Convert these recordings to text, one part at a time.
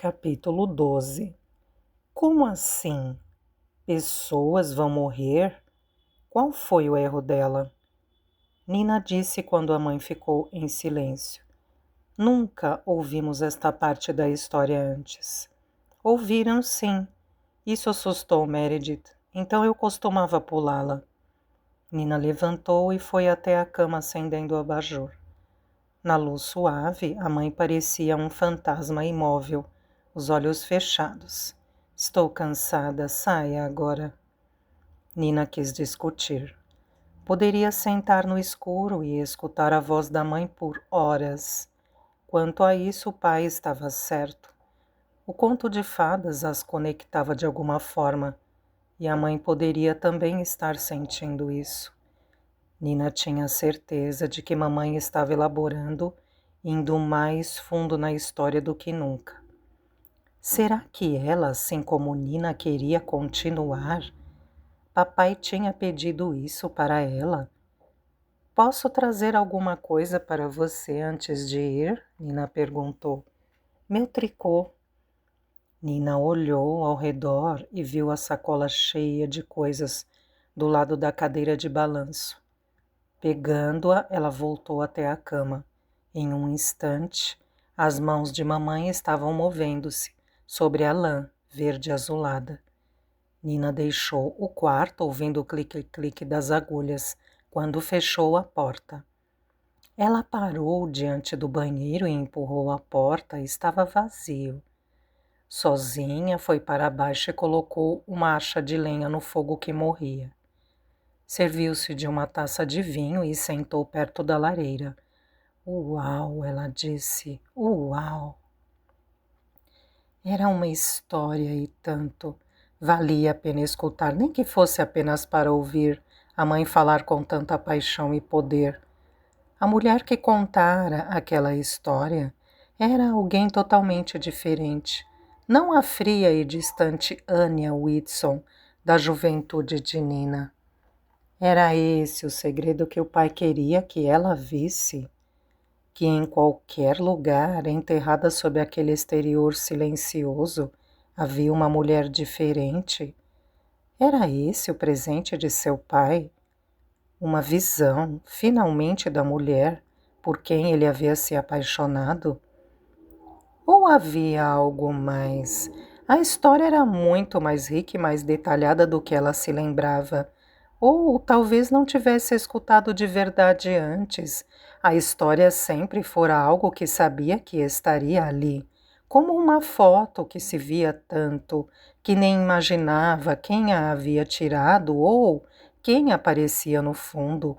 Capítulo 12. Como assim? Pessoas vão morrer? Qual foi o erro dela? Nina disse quando a mãe ficou em silêncio. Nunca ouvimos esta parte da história antes. Ouviram sim. Isso assustou Meredith, então eu costumava pulá-la. Nina levantou e foi até a cama acendendo o abajur. Na luz suave, a mãe parecia um fantasma imóvel, os olhos fechados. Estou cansada, saia agora. Nina quis discutir. Poderia sentar no escuro e escutar a voz da mãe por horas. Quanto a isso, o pai estava certo. O conto de fadas as conectava de alguma forma, e a mãe poderia também estar sentindo isso. Nina tinha certeza de que mamãe estava elaborando, indo mais fundo na história do que nunca. Será que ela, assim como Nina, queria continuar? Papai tinha pedido isso para ela. Posso trazer alguma coisa para você antes de ir? Nina perguntou. Meu tricô. Nina olhou ao redor e viu a sacola cheia de coisas do lado da cadeira de balanço. Pegando-a, ela voltou até a cama. Em um instante, as mãos de mamãe estavam movendo-se sobre a lã verde azulada. Nina deixou o quarto ouvindo o clique-clique das agulhas quando fechou a porta. Ela parou diante do banheiro e empurrou a porta. Estava vazio. Sozinha, foi para baixo e colocou uma acha de lenha no fogo que morria. Serviu-se de uma taça de vinho e sentou perto da lareira. Uau, ela disse, uau. Era uma história e tanto. Valia a pena escutar, nem que fosse apenas para ouvir a mãe falar com tanta paixão e poder. A mulher que contara aquela história era alguém totalmente diferente. Não a fria e distante Anya Whitson da juventude de Nina. Era esse o segredo que o pai queria que ela visse? Que em qualquer lugar, enterrada sob aquele exterior silencioso, havia uma mulher diferente? Era esse o presente de seu pai? Uma visão, finalmente, da mulher por quem ele havia se apaixonado? Ou havia algo mais? A história era muito mais rica e mais detalhada do que ela se lembrava. Ou talvez não tivesse escutado de verdade antes. A história sempre fora algo que sabia que estaria ali, como uma foto que se via tanto, que nem imaginava quem a havia tirado ou quem aparecia no fundo.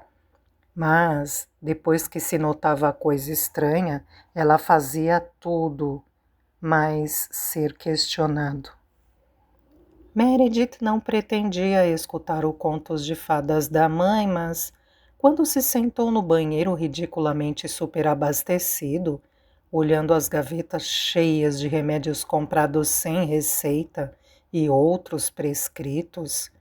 Mas, depois que se notava a coisa estranha, ela fazia tudo, mas ser questionado. Meredith não pretendia escutar o contos de fadas da mãe, mas quando se sentou no banheiro ridiculamente superabastecido, olhando as gavetas cheias de remédios comprados sem receita e outros prescritos,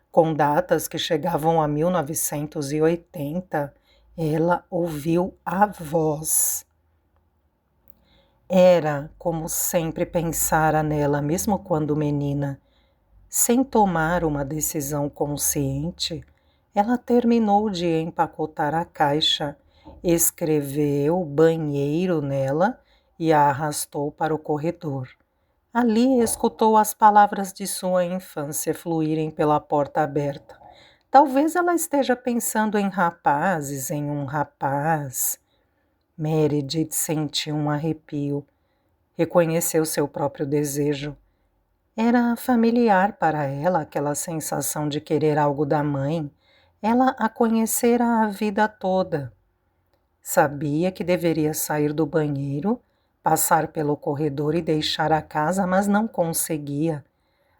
com datas que chegavam a 1980, ela ouviu a voz. Era como sempre pensara nela, mesmo quando menina. Sem tomar uma decisão consciente, ela terminou de empacotar a caixa, escreveu banheiro nela e a arrastou para o corredor. Ali escutou as palavras de sua infância fluírem pela porta aberta. Talvez ela esteja pensando em rapazes, em um rapaz. Meredith sentiu um arrepio. Reconheceu seu próprio desejo. Era familiar para ela aquela sensação de querer algo da mãe. Ela a conhecera a vida toda. Sabia que deveria sair do banheiro, passar pelo corredor e deixar a casa, mas não conseguia.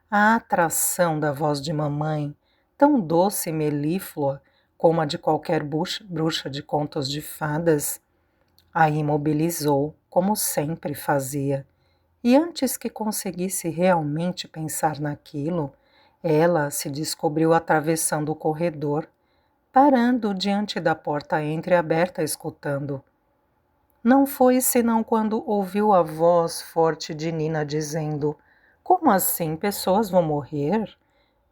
A atração da voz de mamãe, tão doce e melíflua como a de qualquer bruxa de contos de fadas, a imobilizou, como sempre fazia. E antes que conseguisse realmente pensar naquilo, ela se descobriu atravessando o corredor, parando diante da porta entreaberta, escutando. Não foi senão quando ouviu a voz forte de Nina dizendo: Como assim? Pessoas vão morrer?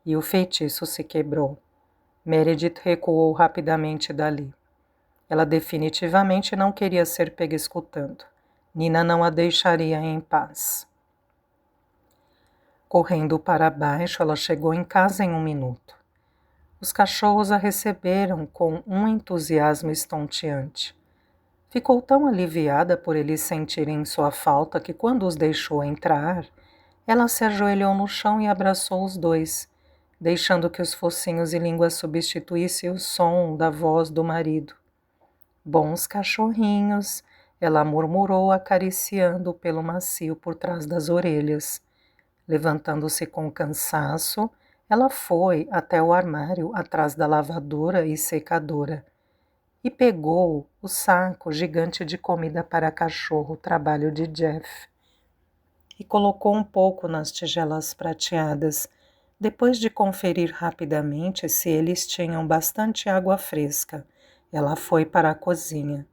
E o feitiço se quebrou. Meredith recuou rapidamente dali. Ela definitivamente não queria ser pega escutando. Nina não a deixaria em paz. Correndo para baixo, ela chegou em casa em 1 minuto. Os cachorros a receberam com um entusiasmo estonteante. Ficou tão aliviada por eles sentirem sua falta que, quando os deixou entrar, ela se ajoelhou no chão e abraçou os dois, deixando que os focinhos e línguas substituíssem o som da voz do marido. Bons cachorrinhos, ela murmurou, acariciando o pelo macio por trás das orelhas. Levantando-se com cansaço, ela foi até o armário atrás da lavadora e secadora e pegou o saco gigante de comida para cachorro, trabalho de Jeff, e colocou um pouco nas tigelas prateadas, depois de conferir rapidamente se eles tinham bastante água fresca. Ela foi para a cozinha.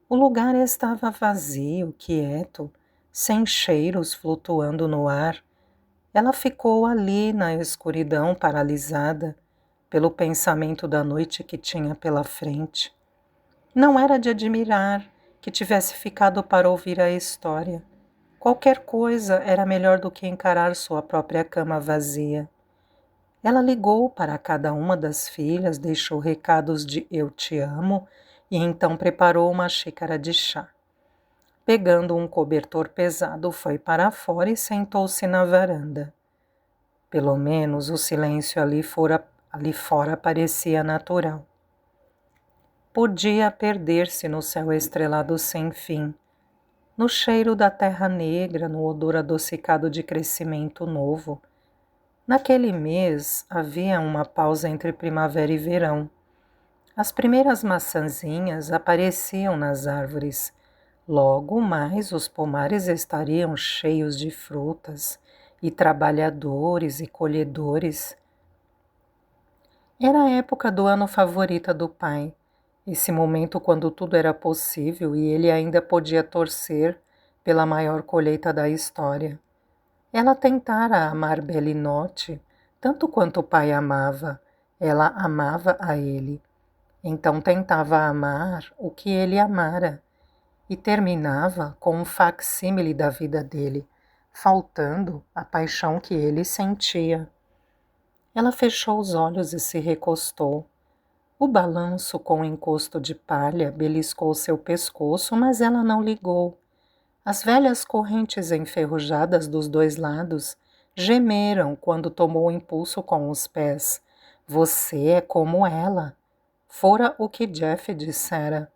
O lugar estava vazio, quieto, sem cheiros flutuando no ar. Ela ficou ali na escuridão, paralisada pelo pensamento da noite que tinha pela frente. Não era de admirar que tivesse ficado para ouvir a história. Qualquer coisa era melhor do que encarar sua própria cama vazia. Ela ligou para cada uma das filhas, deixou recados de "eu te amo" e então preparou uma xícara de chá. Pegando um cobertor pesado, foi para fora e sentou-se na varanda. Pelo menos o silêncio ali fora parecia natural. Podia perder-se no céu estrelado sem fim, no cheiro da terra negra, no odor adocicado de crescimento novo. Naquele mês havia uma pausa entre primavera e verão. As primeiras maçãzinhas apareciam nas árvores. Logo mais os pomares estariam cheios de frutas, e trabalhadores e colhedores. Era a época do ano favorita do pai, esse momento quando tudo era possível e ele ainda podia torcer pela maior colheita da história. Ela tentara amar Belinote tanto quanto o pai amava. Ela amava a ele. Então tentava amar o que ele amara e terminava com um facsímile da vida dele, faltando a paixão que ele sentia. Ela fechou os olhos e se recostou. O balanço com o encosto de palha beliscou seu pescoço, mas ela não ligou. As velhas correntes enferrujadas dos dois lados gemeram quando tomou impulso com os pés. Você é como ela. Fora o que Jeff dissera.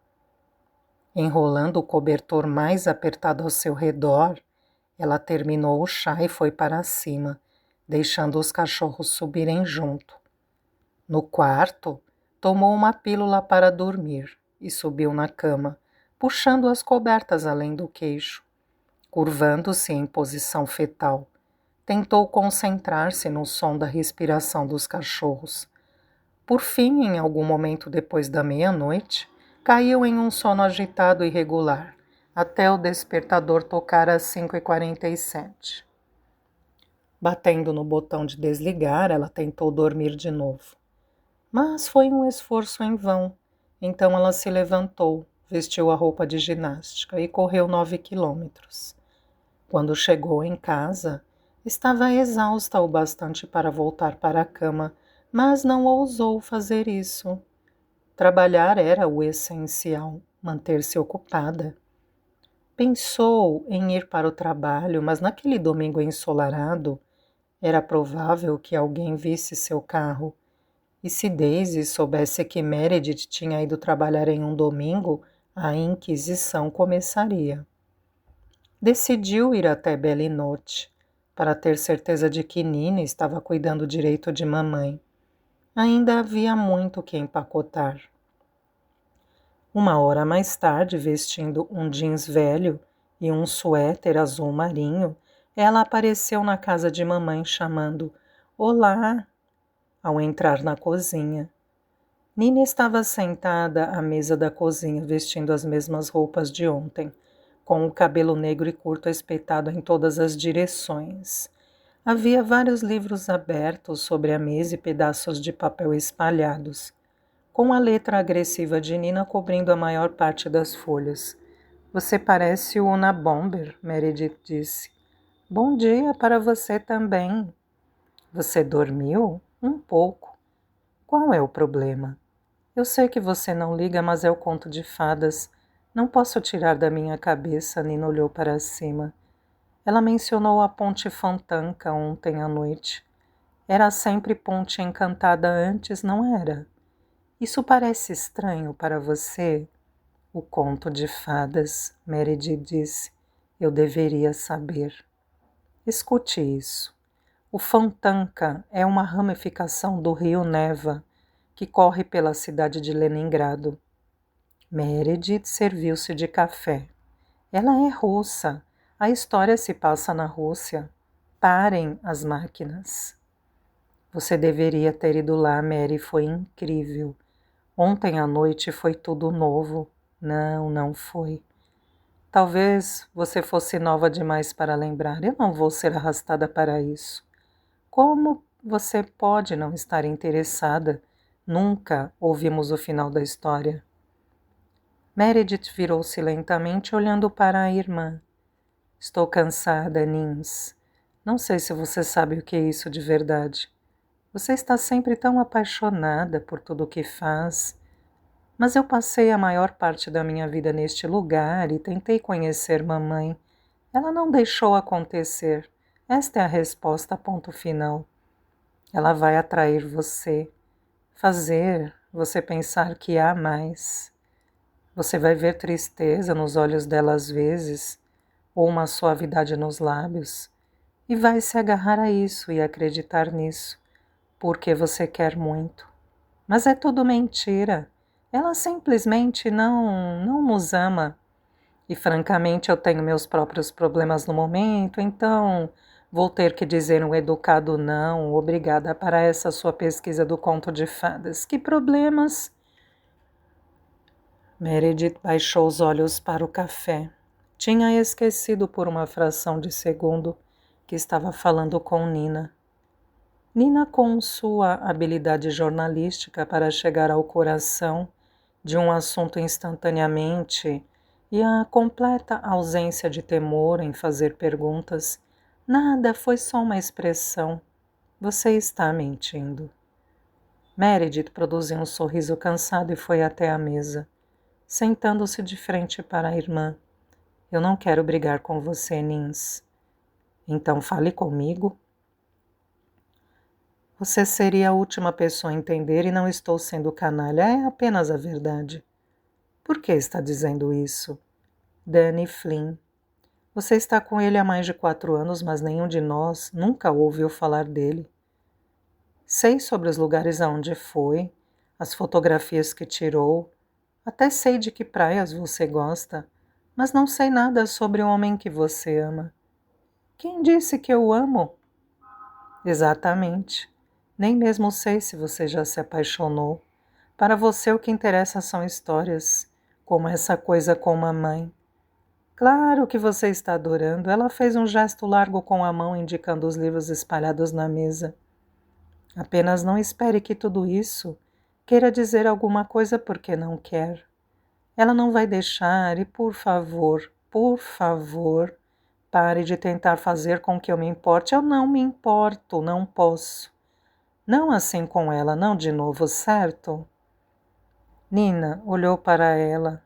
Enrolando o cobertor mais apertado ao seu redor, ela terminou o chá e foi para cima, deixando os cachorros subirem junto. No quarto, tomou uma pílula para dormir e subiu na cama, puxando as cobertas além do queixo. Curvando-se em posição fetal, tentou concentrar-se no som da respiração dos cachorros. Por fim, em algum momento depois da meia-noite, caiu em um sono agitado e irregular, até o despertador tocar às 5h47. Batendo no botão de desligar, ela tentou dormir de novo. Mas foi um esforço em vão. Então ela se levantou, vestiu a roupa de ginástica e correu 9 quilômetros. Quando chegou em casa, estava exausta o bastante para voltar para a cama, mas não ousou fazer isso. Trabalhar era o essencial, manter-se ocupada. Pensou em ir para o trabalho, mas naquele domingo ensolarado, era provável que alguém visse seu carro. E se Daisy soubesse que Meredith tinha ido trabalhar em um domingo, a inquisição começaria. Decidiu ir até Belinote, para ter certeza de que Nina estava cuidando direito de mamãe. Ainda havia muito que empacotar. 1 hora mais tarde, vestindo um jeans velho e um suéter azul marinho, ela apareceu na casa de mamãe chamando "Olá!" ao entrar na cozinha. Nina estava sentada à mesa da cozinha, vestindo as mesmas roupas de ontem, com o cabelo negro e curto espetado em todas as direções. Havia vários livros abertos sobre a mesa e pedaços de papel espalhados, com a letra agressiva de Nina cobrindo a maior parte das folhas. Você parece o Una Bomber, Meredith disse. Bom dia para você também. Você dormiu? Um pouco. Qual é o problema? Eu sei que você não liga, mas é o conto de fadas. Não posso tirar da minha cabeça, Nina olhou para cima. Ela mencionou a Ponte Fontanka ontem à noite. Era sempre Ponte Encantada antes, não era? Isso parece estranho para você? O conto de fadas, Meredith disse. Eu deveria saber. Escute isso. O Fontanka é uma ramificação do rio Neva, que corre pela cidade de Leningrado. Meredith serviu-se de café. Ela é russa. A história se passa na Rússia. Parem as máquinas. Você deveria ter ido lá, Mary. Foi incrível. Ontem à noite foi tudo novo. Não, não foi. Talvez você fosse nova demais para lembrar. Eu não vou ser arrastada para isso. Como você pode não estar interessada? Nunca ouvimos o final da história. Meredith virou-se lentamente, olhando para a irmã. Estou cansada, Nins. Não sei se você sabe o que é isso de verdade. Você está sempre tão apaixonada por tudo o que faz. Mas eu passei a maior parte da minha vida neste lugar e tentei conhecer mamãe. Ela não deixou acontecer. Esta é a resposta, ponto final. Ela vai atrair você, fazer você pensar que há mais. Você vai ver tristeza nos olhos dela às vezes, ou uma suavidade nos lábios, e vai se agarrar a isso e acreditar nisso, porque você quer muito. Mas é tudo mentira. Ela simplesmente não nos ama. E francamente eu tenho meus próprios problemas no momento, então vou ter que dizer um educado não, obrigada para essa sua pesquisa do conto de fadas. Que problemas? Meredith baixou os olhos para o café. Tinha esquecido por uma fração de segundo que estava falando com Nina. Nina, com sua habilidade jornalística para chegar ao coração de um assunto instantaneamente e a completa ausência de temor em fazer perguntas, nada, foi só uma expressão. Você está mentindo. Meredith produziu um sorriso cansado e foi até a mesa, sentando-se de frente para a irmã. Eu não quero brigar com você, Nins. Então fale comigo. Você seria a última pessoa a entender e não estou sendo canalha, é apenas a verdade. Por que está dizendo isso? Danny Flynn. Você está com ele há mais de 4 anos, mas nenhum de nós nunca ouviu falar dele. Sei sobre os lugares aonde foi, as fotografias que tirou, até sei de que praias você gosta, mas não sei nada sobre o homem que você ama. Quem disse que eu amo? Exatamente. Nem mesmo sei se você já se apaixonou. Para você o que interessa são histórias, como essa coisa com mamãe. Claro que você está adorando. Ela fez um gesto largo com a mão, indicando os livros espalhados na mesa. Apenas não espere que tudo isso queira dizer alguma coisa porque não quer. Ela não vai deixar e, por favor, pare de tentar fazer com que eu me importe. Eu não me importo, não posso. Não assim com ela, não de novo, certo? Nina olhou para ela.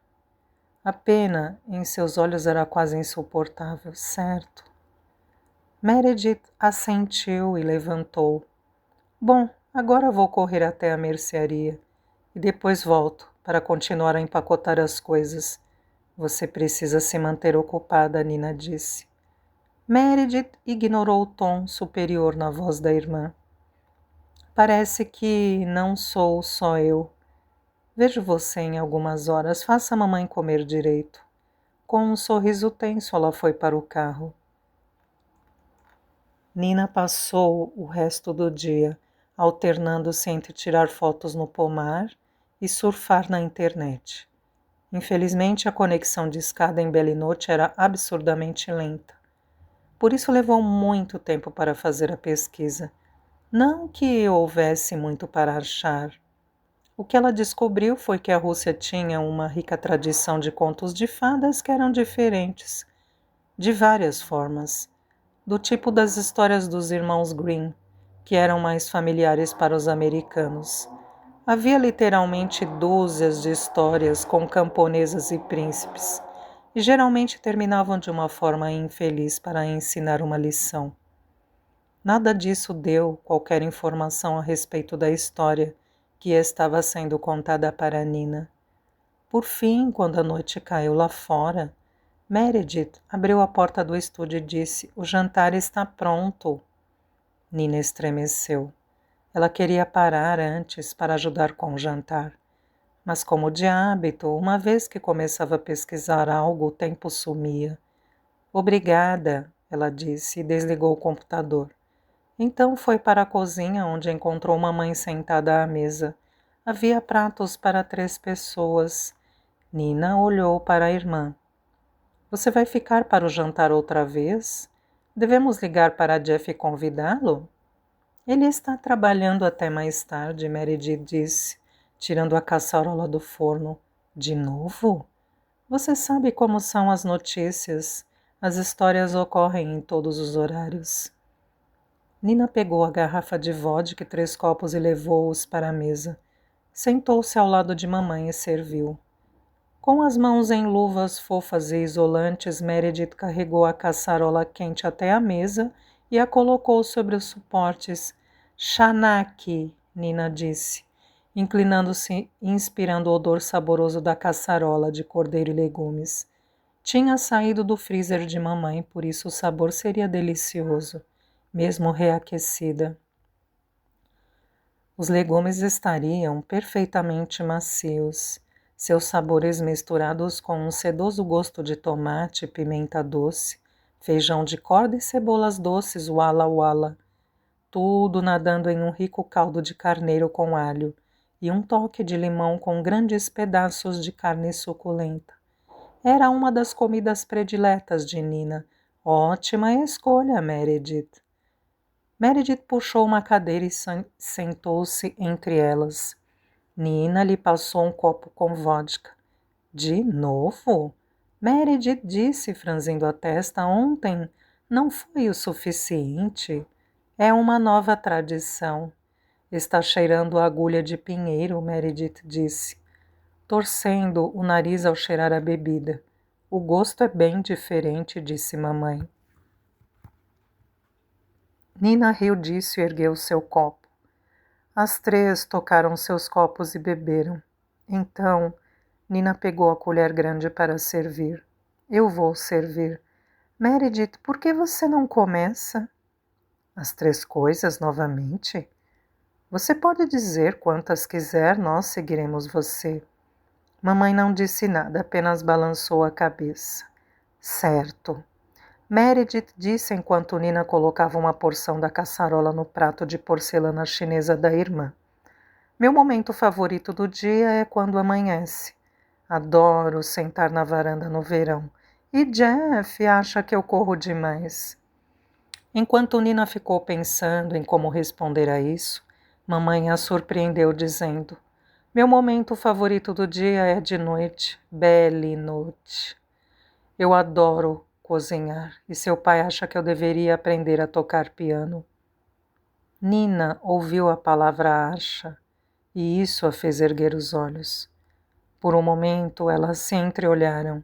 A pena em seus olhos era quase insuportável, certo? Meredith assentiu e levantou. Bom, agora vou correr até a mercearia e depois volto para continuar a empacotar as coisas. Você precisa se manter ocupada, Nina disse. Meredith ignorou o tom superior na voz da irmã. Parece que não sou só eu. Vejo você em algumas horas. Faça a mamãe comer direito. Com um sorriso tenso, ela foi para o carro. Nina passou o resto do dia alternando-se entre tirar fotos no pomar e surfar na internet. Infelizmente, a conexão de escada em Belinote era absurdamente lenta. Por isso levou muito tempo para fazer a pesquisa. Não que houvesse muito para achar. O que ela descobriu foi que a Rússia tinha uma rica tradição de contos de fadas que eram diferentes, de várias formas, do tipo das histórias dos irmãos Grimm, que eram mais familiares para os americanos. Havia literalmente dúzias de histórias com camponesas e príncipes, e geralmente terminavam de uma forma infeliz para ensinar uma lição. Nada disso deu qualquer informação a respeito da história que estava sendo contada para Nina. Por fim, quando a noite caiu lá fora, Meredith abriu a porta do estúdio e disse: "O jantar está pronto." Nina estremeceu. Ela queria parar antes para ajudar com o jantar. Mas, como de hábito, uma vez que começava a pesquisar algo, o tempo sumia. "Obrigada," ela disse e desligou o computador. Então foi para a cozinha, onde encontrou mamãe sentada à mesa. Havia pratos para 3 pessoas. Nina olhou para a irmã. "Você vai ficar para o jantar outra vez? Devemos ligar para Jeff e convidá-lo?" "Ele está trabalhando até mais tarde," Meredith disse, tirando a caçarola do forno. "De novo? Você sabe como são as notícias. As histórias ocorrem em todos os horários." Nina pegou a garrafa de vodka e 3 copos e levou-os para a mesa. Sentou-se ao lado de mamãe e serviu. Com as mãos em luvas fofas e isolantes, Meredith carregou a caçarola quente até a mesa e a colocou sobre os suportes. "Chanaki," Nina disse, inclinando-se e inspirando o odor saboroso da caçarola de cordeiro e legumes. Tinha saído do freezer de mamãe, por isso o sabor seria delicioso, mesmo reaquecida. Os legumes estariam perfeitamente macios, seus sabores misturados com um sedoso gosto de tomate, pimenta doce, feijão de corda e cebolas doces wala wala, tudo nadando em um rico caldo de carneiro com alho e um toque de limão com grandes pedaços de carne suculenta. Era uma das comidas prediletas de Nina. Ótima escolha, Meredith. Meredith puxou uma cadeira e sentou-se entre elas. Nina lhe passou um copo com vodka. "De novo?" Meredith disse, franzindo a testa. "Ontem não foi o suficiente. É uma nova tradição." "Está cheirando a agulha de pinheiro," Meredith disse, torcendo o nariz ao cheirar a bebida. "O gosto é bem diferente," disse mamãe. Nina riu disso e ergueu seu copo. As 3 tocaram seus copos e beberam. Então, Nina pegou a colher grande para servir. "Eu vou servir." "Meredith, por que você não começa?" "As 3 coisas novamente?" "Você pode dizer quantas quiser, nós seguiremos você." Mamãe não disse nada, apenas balançou a cabeça. "Certo." Meredith disse enquanto Nina colocava uma porção da caçarola no prato de porcelana chinesa da irmã. "Meu momento favorito do dia é quando amanhece. Adoro sentar na varanda no verão. E Jeff acha que eu corro demais." Enquanto Nina ficou pensando em como responder a isso, mamãe a surpreendeu dizendo: "Meu momento favorito do dia é de noite, belle noite. Eu adoro cozinhar e seu pai acha que eu deveria aprender a tocar piano." Nina ouviu a palavra acha e isso a fez erguer os olhos. Por um momento elas se entreolharam.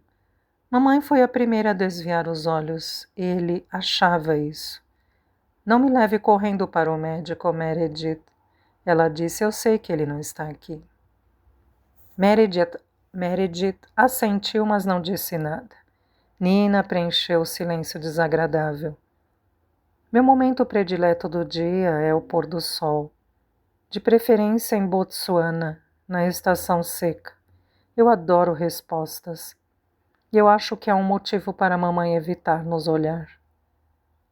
Mamãe foi a primeira a desviar os olhos. Ele achava isso. "Não me leve correndo para o médico, Meredith." Ela disse: "Eu sei que ele não está aqui." Meredith assentiu, mas não disse nada. Nina preencheu o silêncio desagradável. "Meu momento predileto do dia é o pôr do sol. De preferência em Botsuana, na estação seca. Eu adoro respostas. E eu acho que há um motivo para a mamãe evitar nos olhar."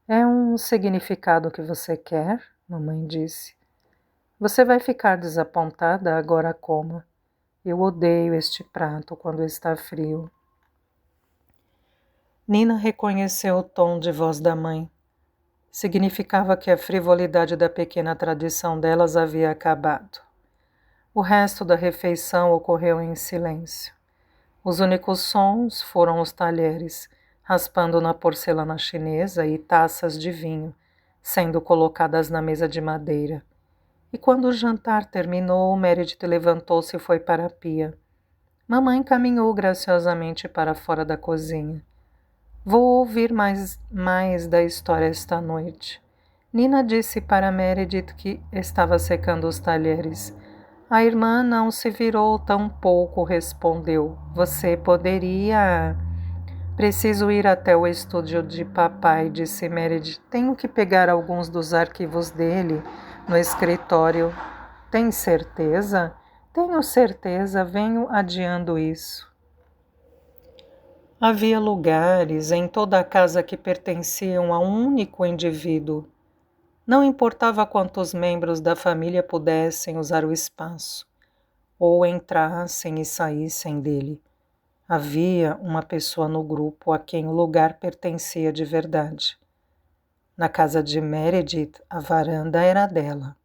"É um significado que você quer?" mamãe disse. "Você vai ficar desapontada agora como?" Eu odeio este prato quando está frio. Nina reconheceu o tom de voz da mãe. Significava que a frivolidade da pequena tradição delas havia acabado. O resto da refeição ocorreu em silêncio. Os únicos sons foram os talheres, raspando na porcelana chinesa e taças de vinho, sendo colocadas na mesa de madeira. E quando o jantar terminou, Meredith levantou-se e foi para a pia. Mamãe caminhou graciosamente para fora da cozinha. Vou ouvir mais da história esta noite. Nina disse para Meredith que estava secando os talheres. A irmã não se virou tão pouco, respondeu. Você poderia... Preciso ir até o estúdio de papai, disse Meredith. Tenho que pegar alguns dos arquivos dele no escritório. Tem certeza? Tenho certeza, venho adiando isso. Havia lugares em toda a casa que pertenciam a um único indivíduo. Não importava quantos membros da família pudessem usar o espaço, ou entrassem e saíssem dele. Havia uma pessoa no grupo a quem o lugar pertencia de verdade. Na casa de Meredith, a varanda era dela.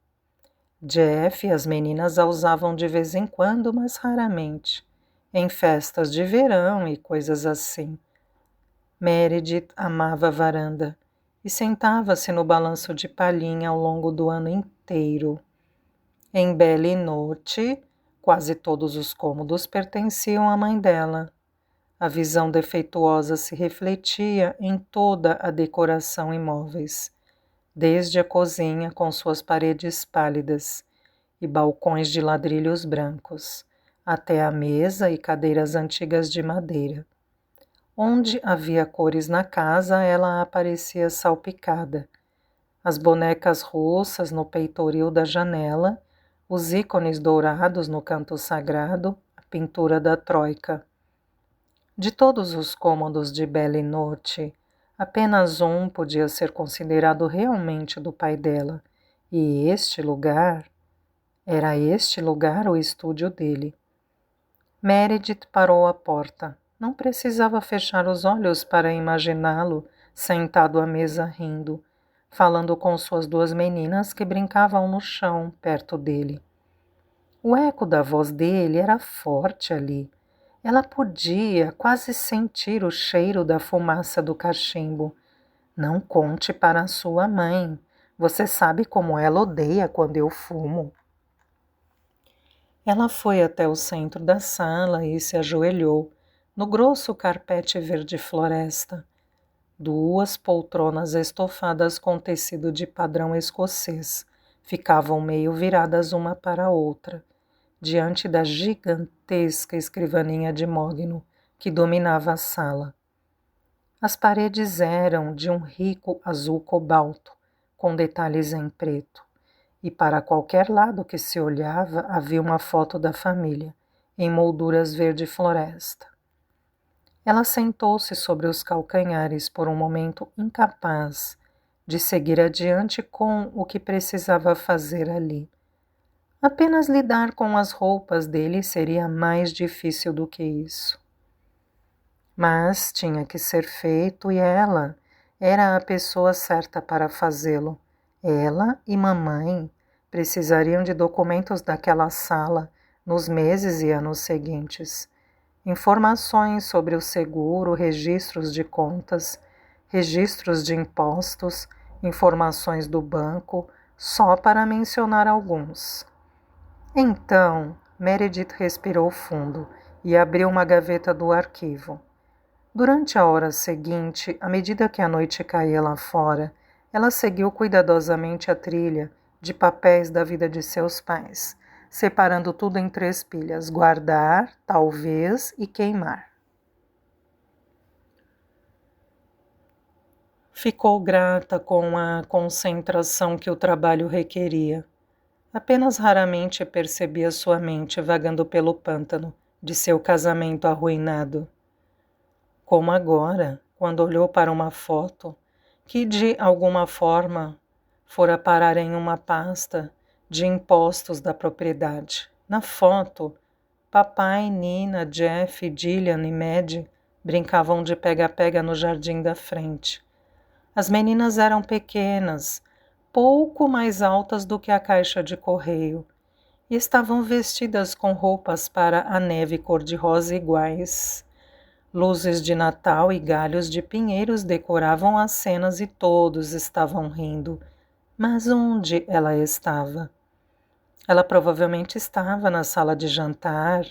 Jeff e as meninas a usavam de vez em quando, mas raramente, em festas de verão e coisas assim. Meredith amava a varanda e sentava-se no balanço de palhinha ao longo do ano inteiro. Em Belle Notte, quase todos os cômodos pertenciam à mãe dela. A visão defeituosa se refletia em toda a decoração e móveis, desde a cozinha com suas paredes pálidas e balcões de ladrilhos brancos, até a mesa e cadeiras antigas de madeira. Onde havia cores na casa, ela aparecia salpicada. As bonecas russas no peitoril da janela, os ícones dourados no canto sagrado, a pintura da Troika. De todos os cômodos de Belle Notte, apenas um podia ser considerado realmente do pai dela, e era este lugar o estúdio dele. Meredith parou à porta. Não precisava fechar os olhos para imaginá-lo sentado à mesa rindo, falando com suas duas meninas que brincavam no chão, perto dele. O eco da voz dele era forte ali. Ela podia quase sentir o cheiro da fumaça do cachimbo. Não conte para a sua mãe. Você sabe como ela odeia quando eu fumo. Ela foi até o centro da sala e se ajoelhou no grosso carpete verde floresta. Duas poltronas estofadas com tecido de padrão escocês ficavam meio viradas uma para a outra, diante da gigantesca escrivaninha de mogno que dominava a sala. As paredes eram de um rico azul cobalto, com detalhes em preto, e para qualquer lado que se olhava havia uma foto da família, em molduras verde floresta. Ela sentou-se sobre os calcanhares por um momento incapaz de seguir adiante com o que precisava fazer ali. Apenas lidar com as roupas dele seria mais difícil do que isso. Mas tinha que ser feito e ela era a pessoa certa para fazê-lo. Ela e mamãe precisariam de documentos daquela sala nos meses e anos seguintes. Informações sobre o seguro, registros de contas, registros de impostos, informações do banco, só para mencionar alguns. Então, Meredith respirou fundo e abriu uma gaveta do arquivo. Durante a hora seguinte, à medida que a noite caía lá fora, ela seguiu cuidadosamente a trilha de papéis da vida de seus pais, separando tudo em 3 pilhas: guardar, talvez e queimar. Ficou grata com a concentração que o trabalho requeria. Apenas raramente percebia sua mente vagando pelo pântano de seu casamento arruinado. Como agora, quando olhou para uma foto que de alguma forma fora parar em uma pasta de impostos da propriedade. Na foto, Papai, Nina, Jeff, Gillian e Maddie brincavam de pega-pega no jardim da frente. As meninas eram pequenas, pouco mais altas do que a caixa de correio, e estavam vestidas com roupas para a neve cor-de-rosa iguais. Luzes de Natal e galhos de pinheiros decoravam as cenas e todos estavam rindo. Mas onde ela estava? Ela provavelmente estava na sala de jantar,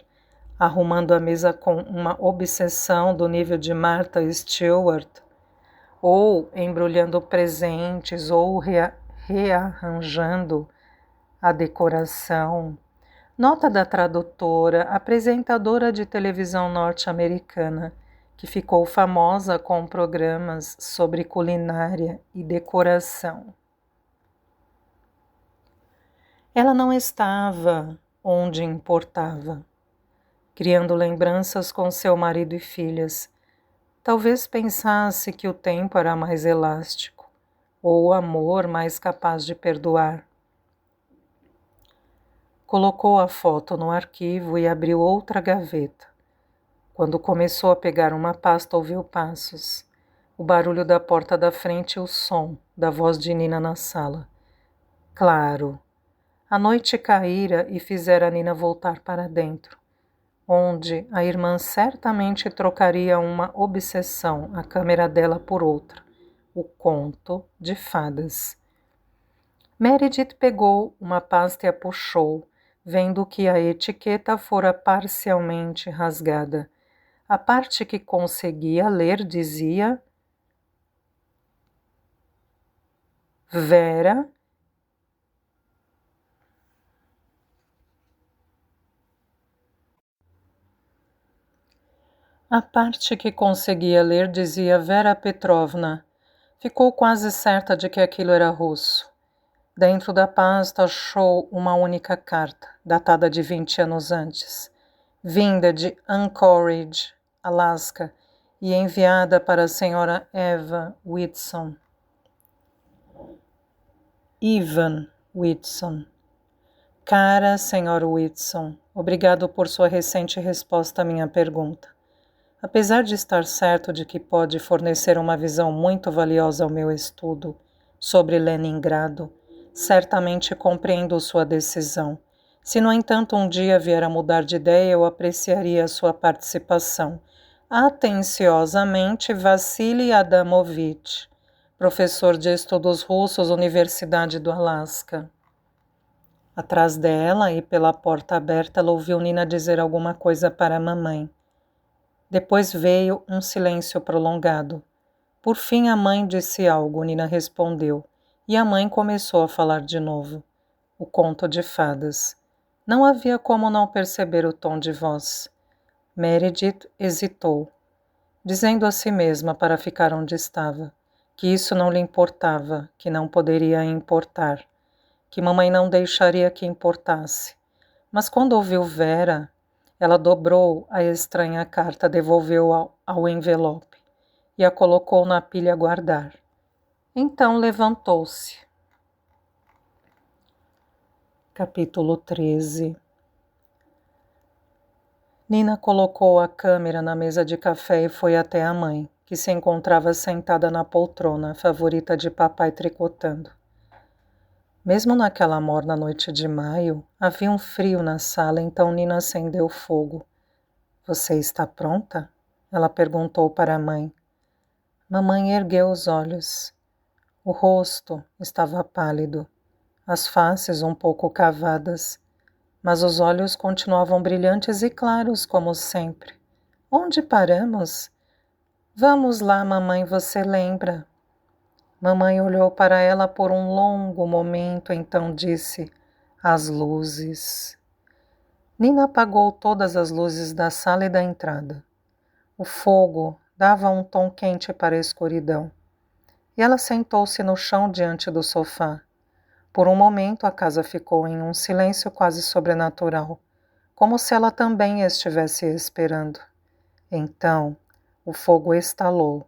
arrumando a mesa com uma obsessão do nível de Martha Stewart, ou embrulhando presentes, ou rearranjando a decoração. Nota da tradutora, apresentadora de televisão norte-americana, que ficou famosa com programas sobre culinária e decoração. Ela não estava onde importava, criando lembranças com seu marido e filhas. Talvez pensasse que o tempo era mais elástico, ou o amor mais capaz de perdoar. Colocou a foto no arquivo e abriu outra gaveta. Quando começou a pegar uma pasta, ouviu passos, o barulho da porta da frente e o som da voz de Nina na sala. Claro, a noite caíra e fizera Nina voltar para dentro, onde a irmã certamente trocaria uma obsessão, a câmera dela por outra, o conto de fadas. Meredith pegou uma pasta e a puxou, vendo que a etiqueta fora parcialmente rasgada. A parte que conseguia ler dizia: Vera. A parte que conseguia ler dizia Vera Petrovna. Ficou quase certa de que aquilo era russo. Dentro da pasta achou uma única carta, datada de 20 anos antes, vinda de Anchorage, Alaska, e enviada para a senhora Eva Whitson. Ivan Whitson. Cara senhora Whitson, obrigado por sua recente resposta à minha pergunta. Apesar de estar certo de que pode fornecer uma visão muito valiosa ao meu estudo sobre Leningrado, certamente compreendo sua decisão. Se, no entanto, um dia vier a mudar de ideia, eu apreciaria a sua participação. Atenciosamente, Vassily Adamovich, professor de estudos russos, Universidade do Alasca. Atrás dela e pela porta aberta, ela ouviu Nina dizer alguma coisa para a mamãe. Depois veio um silêncio prolongado. Por fim, a mãe disse algo, Nina respondeu, e a mãe começou a falar de novo. O conto de fadas. Não havia como não perceber o tom de voz. Meredith hesitou, dizendo a si mesma para ficar onde estava, que isso não lhe importava, que não poderia importar, que mamãe não deixaria que importasse. Mas quando ouviu Vera, ela dobrou a estranha carta, devolveu ao envelope e a colocou na pilha a guardar. Então levantou-se. Capítulo 13. Nina colocou a câmera na mesa de café e foi até a mãe, que se encontrava sentada na poltrona, favorita de papai tricotando. Mesmo naquela morna noite de maio, havia um frio na sala, então Nina acendeu fogo. Você está pronta? Ela perguntou para a mãe. Mamãe ergueu os olhos. O rosto estava pálido, as faces um pouco cavadas, mas os olhos continuavam brilhantes e claros como sempre. Onde paramos? Vamos lá, mamãe, você lembra? Mamãe olhou para ela por um longo momento, então disse, as luzes. Nina apagou todas as luzes da sala e da entrada. O fogo dava um tom quente para a escuridão. E ela sentou-se no chão diante do sofá. Por um momento a casa ficou em um silêncio quase sobrenatural, como se ela também estivesse esperando. Então, o fogo estalou,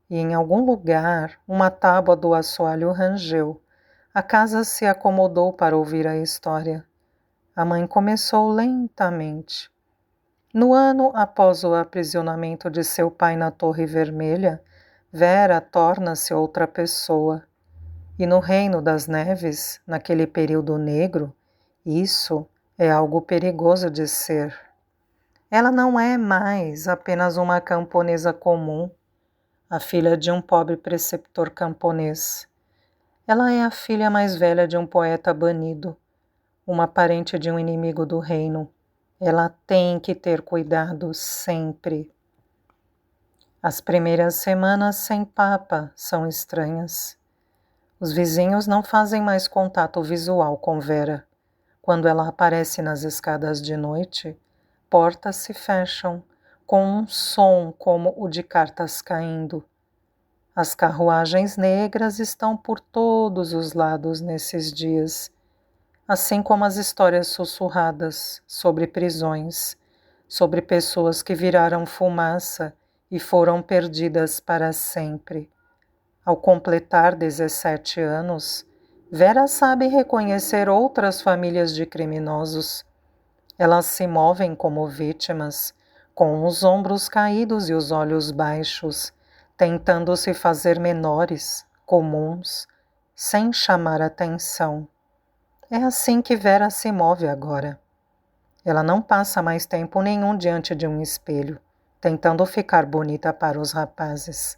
e em algum lugar uma tábua do assoalho rangeu. A casa se acomodou para ouvir a história. A mãe começou lentamente. No ano após o aprisionamento de seu pai na Torre Vermelha, Vera torna-se outra pessoa. E no Reino das Neves, naquele período negro, isso é algo perigoso de ser. Ela não é mais apenas uma camponesa comum, a filha de um pobre preceptor camponês. Ela é a filha mais velha de um poeta banido, uma parente de um inimigo do reino. Ela tem que ter cuidado sempre. As primeiras semanas sem papa são estranhas. Os vizinhos não fazem mais contato visual com Vera. Quando ela aparece nas escadas de noite, portas se fecham, com um som como o de cartas caindo. As carruagens negras estão por todos os lados nesses dias, assim como as histórias sussurradas sobre prisões, sobre pessoas que viraram fumaça e foram perdidas para sempre. Ao completar 17 anos, Vera sabe reconhecer outras famílias de criminosos. Elas se movem como vítimas, com os ombros caídos e os olhos baixos, tentando se fazer menores, comuns, sem chamar atenção. É assim que Vera se move agora. Ela não passa mais tempo nenhum diante de um espelho, tentando ficar bonita para os rapazes.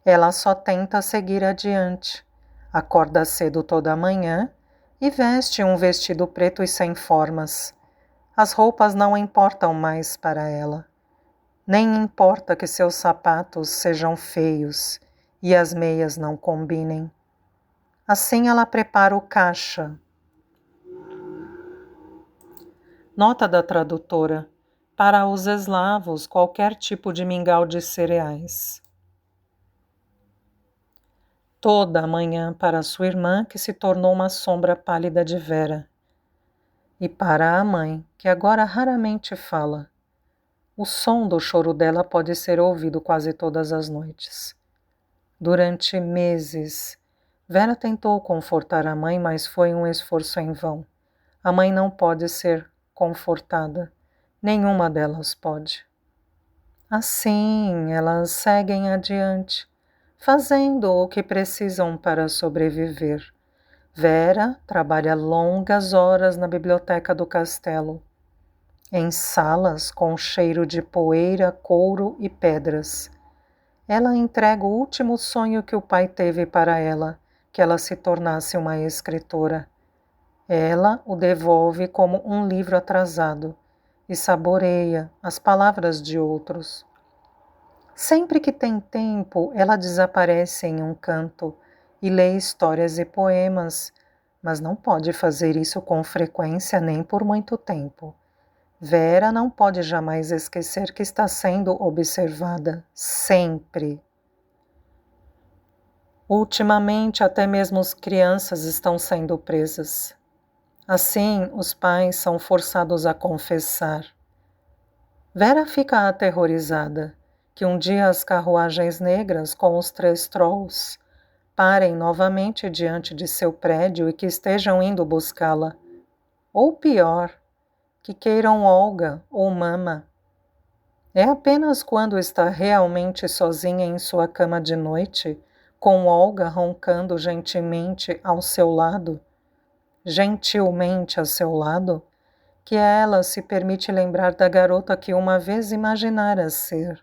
Ela só tenta seguir adiante. Acorda cedo toda manhã e veste um vestido preto e sem formas. As roupas não importam mais para ela. Nem importa que seus sapatos sejam feios e as meias não combinem. Assim ela prepara o caixa. Nota da tradutora: para os eslavos, qualquer tipo de mingau de cereais. Toda a manhã para sua irmã, que se tornou uma sombra pálida de Vera. E para a mãe, que agora raramente fala. O som do choro dela pode ser ouvido quase todas as noites. Durante meses, Vera tentou confortar a mãe, mas foi um esforço em vão. A mãe não pode ser confortada. Nenhuma delas pode. Assim, elas seguem adiante, fazendo o que precisam para sobreviver. Vera trabalha longas horas na biblioteca do castelo, em salas com cheiro de poeira, couro e pedras. Ela entrega o último sonho que o pai teve para ela, que ela se tornasse uma escritora. Ela o devolve como um livro atrasado e saboreia as palavras de outros. Sempre que tem tempo, ela desaparece em um canto e lê histórias e poemas, mas não pode fazer isso com frequência nem por muito tempo. Vera não pode jamais esquecer que está sendo observada, sempre. Ultimamente, até mesmo as crianças estão sendo presas. Assim, os pais são forçados a confessar. Vera fica aterrorizada que um dia as carruagens negras com os 3 trolls parem novamente diante de seu prédio e que estejam indo buscá-la. Ou pior, que queiram Olga ou Mama. É apenas quando está realmente sozinha em sua cama de noite, com Olga roncando gentilmente ao seu lado, que ela se permite lembrar da garota que uma vez imaginara ser.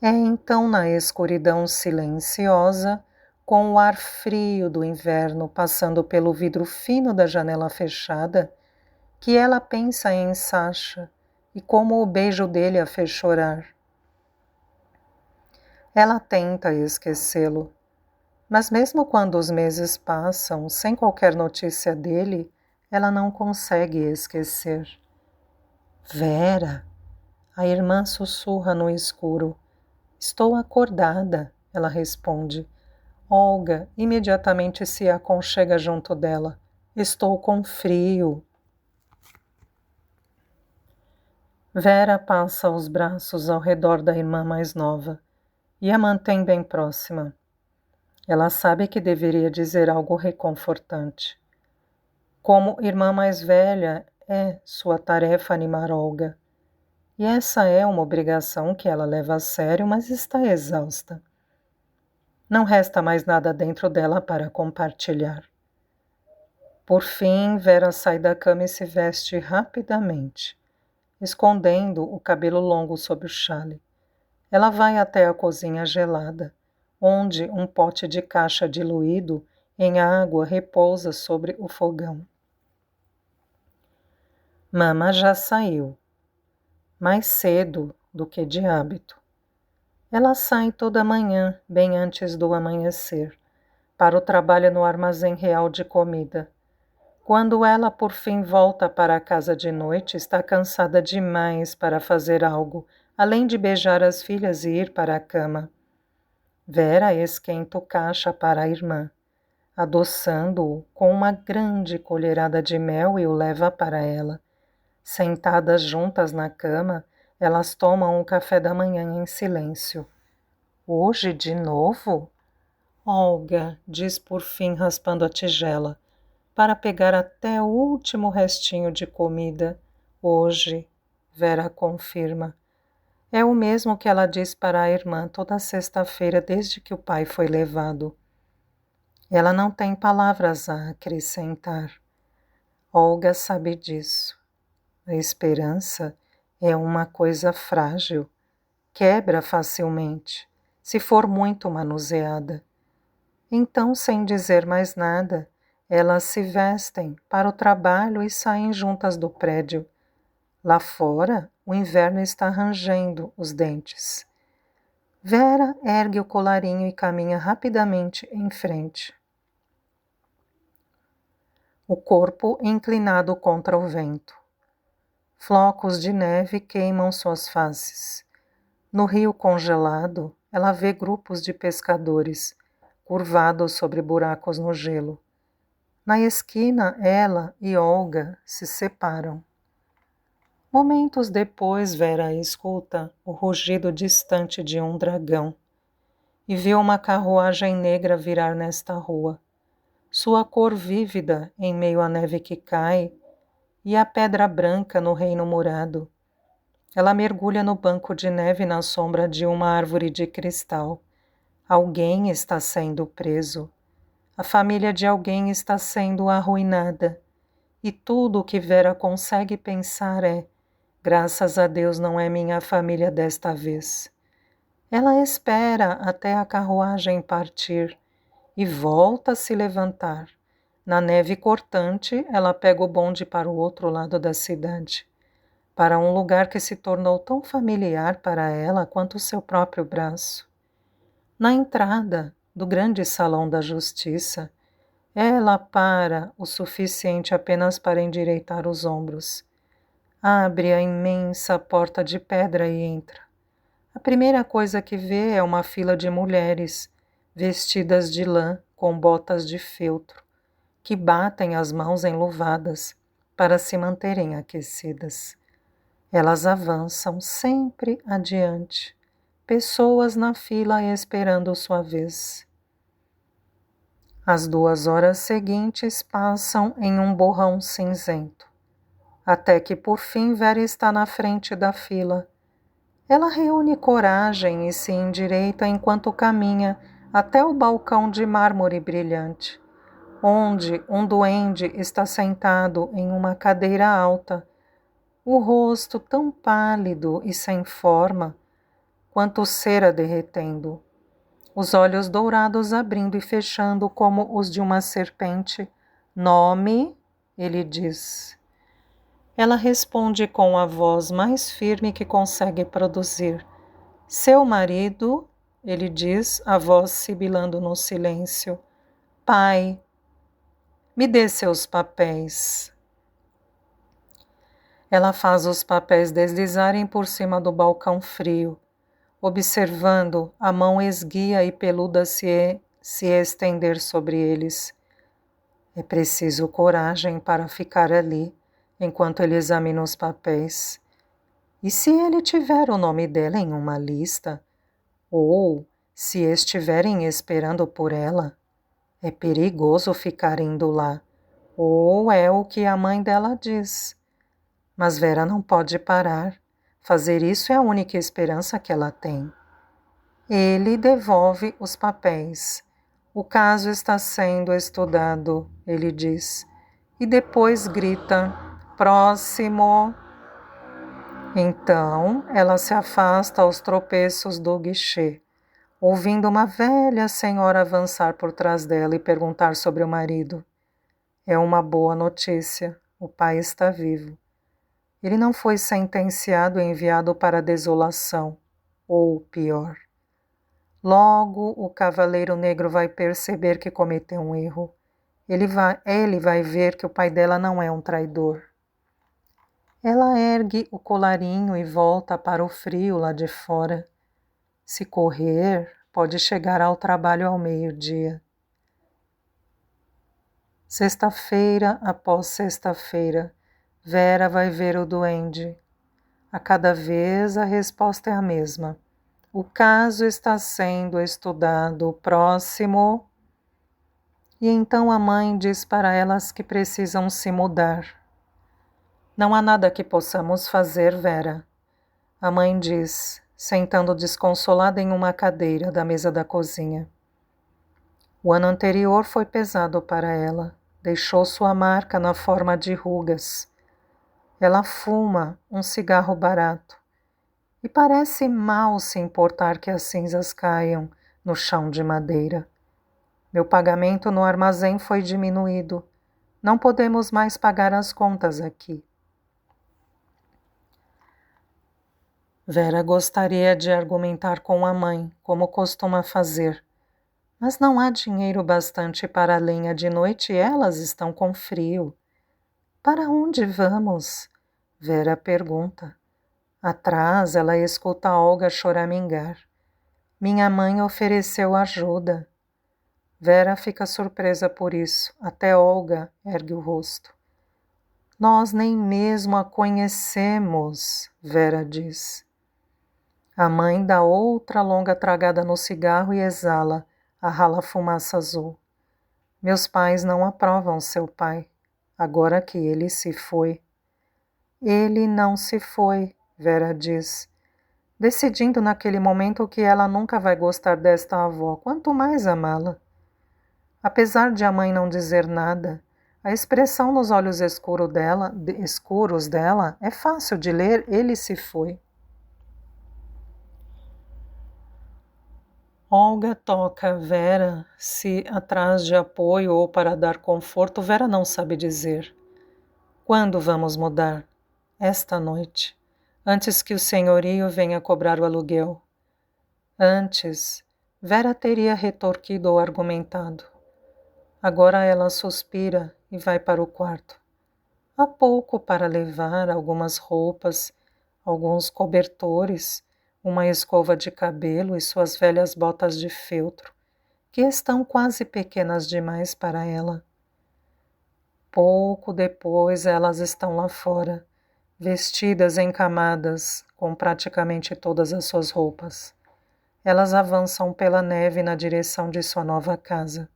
É então na escuridão silenciosa, com o ar frio do inverno passando pelo vidro fino da janela fechada, que ela pensa em Sasha e como o beijo dele a fez chorar. Ela tenta esquecê-lo, mas mesmo quando os meses passam sem qualquer notícia dele, ela não consegue esquecer. Vera, a irmã sussurra no escuro. Estou acordada, ela responde. Olga imediatamente se aconchega junto dela. Estou com frio. Vera passa os braços ao redor da irmã mais nova e a mantém bem próxima. Ela sabe que deveria dizer algo reconfortante. Como irmã mais velha, é sua tarefa animar Olga. E essa é uma obrigação que ela leva a sério, mas está exausta. Não resta mais nada dentro dela para compartilhar. Por fim, Vera sai da cama e se veste rapidamente, escondendo o cabelo longo sob o chale. Ela vai até a cozinha gelada, onde um pote de caixa diluído em água repousa sobre o fogão. Mama já saiu, mais cedo do que de hábito. Ela sai toda manhã, bem antes do amanhecer, para o trabalho no armazém real de comida. Quando ela por fim volta para a casa de noite, está cansada demais para fazer algo, além de beijar as filhas e ir para a cama. Vera esquenta o caixa para a irmã, adoçando-o com uma grande colherada de mel e o leva para ela. Sentadas juntas na cama, elas tomam o café da manhã em silêncio. Hoje de novo? Olga, diz por fim raspando a tigela, para pegar até o último restinho de comida. Hoje, Vera confirma. É o mesmo que ela diz para a irmã toda sexta-feira desde que o pai foi levado. Ela não tem palavras a acrescentar. Olga sabe disso. A esperança é uma coisa frágil, quebra facilmente, se for muito manuseada. Então, sem dizer mais nada, elas se vestem para o trabalho e saem juntas do prédio. Lá fora, o inverno está rangendo os dentes. Vera ergue o colarinho e caminha rapidamente em frente. O corpo inclinado contra o vento. Flocos de neve queimam suas faces. No rio congelado, ela vê grupos de pescadores, curvados sobre buracos no gelo. Na esquina, ela e Olga se separam. Momentos depois, Vera escuta o rugido distante de um dragão e vê uma carruagem negra virar nesta rua. Sua cor vívida em meio à neve que cai e a pedra branca no reino murado. Ela mergulha no banco de neve na sombra de uma árvore de cristal. Alguém está sendo preso. A família de alguém está sendo arruinada. E tudo o que Vera consegue pensar é: graças a Deus não é minha família desta vez. Ela espera até a carruagem partir e volta a se levantar. Na neve cortante, ela pega o bonde para o outro lado da cidade, para um lugar que se tornou tão familiar para ela quanto o seu próprio braço. Na entrada do grande salão da justiça, ela para o suficiente apenas para endireitar os ombros. Abre a imensa porta de pedra e entra. A primeira coisa que vê é uma fila de mulheres, vestidas de lã com botas de feltro, que batem as mãos enluvadas para se manterem aquecidas. Elas avançam sempre adiante, pessoas na fila esperando sua vez. As 2 horas seguintes passam em um borrão cinzento, até que por fim Vera está na frente da fila. Ela reúne coragem e se endireita enquanto caminha até o balcão de mármore brilhante, onde um duende está sentado em uma cadeira alta, o rosto tão pálido e sem forma quanto cera derretendo, os olhos dourados abrindo e fechando como os de uma serpente. Nome, ele diz. Ela responde com a voz mais firme que consegue produzir. Seu marido, ele diz, a voz sibilando no silêncio. Pai, me dê seus papéis. Ela faz os papéis deslizarem por cima do balcão frio, observando a mão esguia e peluda se estender sobre eles. É preciso coragem para ficar ali, enquanto ele examina os papéis. E se ele tiver o nome dela em uma lista? Ou se estiverem esperando por ela? É perigoso ficar indo lá. Ou é o que a mãe dela diz. Mas Vera não pode parar. Fazer isso é a única esperança que ela tem. Ele devolve os papéis. O caso está sendo estudado, ele diz. E depois grita: próximo. Então, ela se afasta aos tropeços do guichê, ouvindo uma velha senhora avançar por trás dela e perguntar sobre o marido. É uma boa notícia. O pai está vivo. Ele não foi sentenciado e enviado para a desolação, ou pior. Logo, o cavaleiro negro vai perceber que cometeu um erro. Ele vai ver que o pai dela não é um traidor. Ela ergue o colarinho e volta para o frio lá de fora. Se correr, pode chegar ao trabalho ao meio-dia. Sexta-feira após sexta-feira, Vera vai ver o duende. A cada vez a resposta é a mesma. O caso está sendo estudado. Próximo. E então a mãe diz para elas que precisam se mudar. Não há nada que possamos fazer, Vera. A mãe diz, sentando desconsolada em uma cadeira da mesa da cozinha. O ano anterior foi pesado para ela. Deixou sua marca na forma de rugas. Ela fuma um cigarro barato e parece mal se importar que as cinzas caiam no chão de madeira. Meu pagamento no armazém foi diminuído. Não podemos mais pagar as contas aqui. Vera gostaria de argumentar com a mãe, como costuma fazer, mas não há dinheiro bastante para a lenha de noite e elas estão com frio. Para onde vamos? Vera pergunta. Atrás, ela escuta Olga choramingar. Minha mãe ofereceu ajuda. Vera fica surpresa por isso. Até Olga ergue o rosto. Nós nem mesmo a conhecemos, Vera diz. A mãe dá outra longa tragada no cigarro e exala a rala fumaça azul. Meus pais não aprovam seu pai, agora que ele se foi. Ele não se foi, Vera diz, decidindo naquele momento que ela nunca vai gostar desta avó, quanto mais amá-la. Apesar de a mãe não dizer nada, a expressão nos olhos escuros dela é fácil de ler, ele se foi. Olga toca Vera, se atrás de apoio ou para dar conforto, Vera não sabe dizer. Quando vamos mudar? Esta noite, antes que o senhorio venha cobrar o aluguel. Antes, Vera teria retorquido ou argumentado. Agora ela suspira e vai para o quarto. Há pouco para levar algumas roupas, alguns cobertores, uma escova de cabelo e suas velhas botas de feltro, que estão quase pequenas demais para ela. Pouco depois elas estão lá fora, vestidas em camadas, com praticamente todas as suas roupas. Elas avançam pela neve na direção de sua nova casa.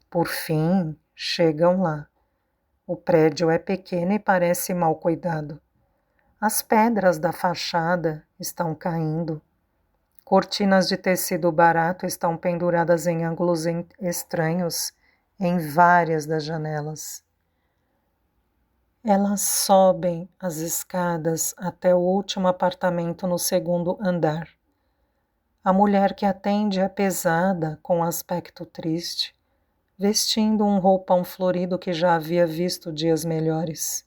Por fim, chegam lá. O prédio é pequeno e parece mal cuidado. As pedras da fachada estão caindo. Cortinas de tecido barato estão penduradas em ângulos estranhos em várias das janelas. Elas sobem as escadas até o último apartamento no segundo andar. A mulher que atende é pesada, com aspecto triste, vestindo um roupão florido que já havia visto dias melhores.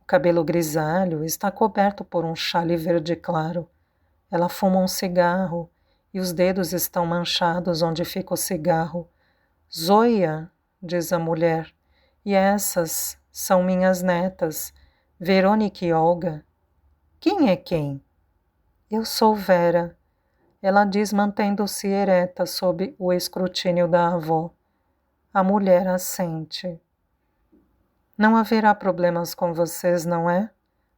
O cabelo grisalho está coberto por um chale verde claro. Ela fuma um cigarro e os dedos estão manchados onde fica o cigarro. Zoia, diz a mulher, e essas são minhas netas, Verônica e Olga. Quem é quem? Eu sou Vera, ela diz mantendo-se ereta sob o escrutínio da avó. A mulher assente. Não haverá problemas com vocês, não é?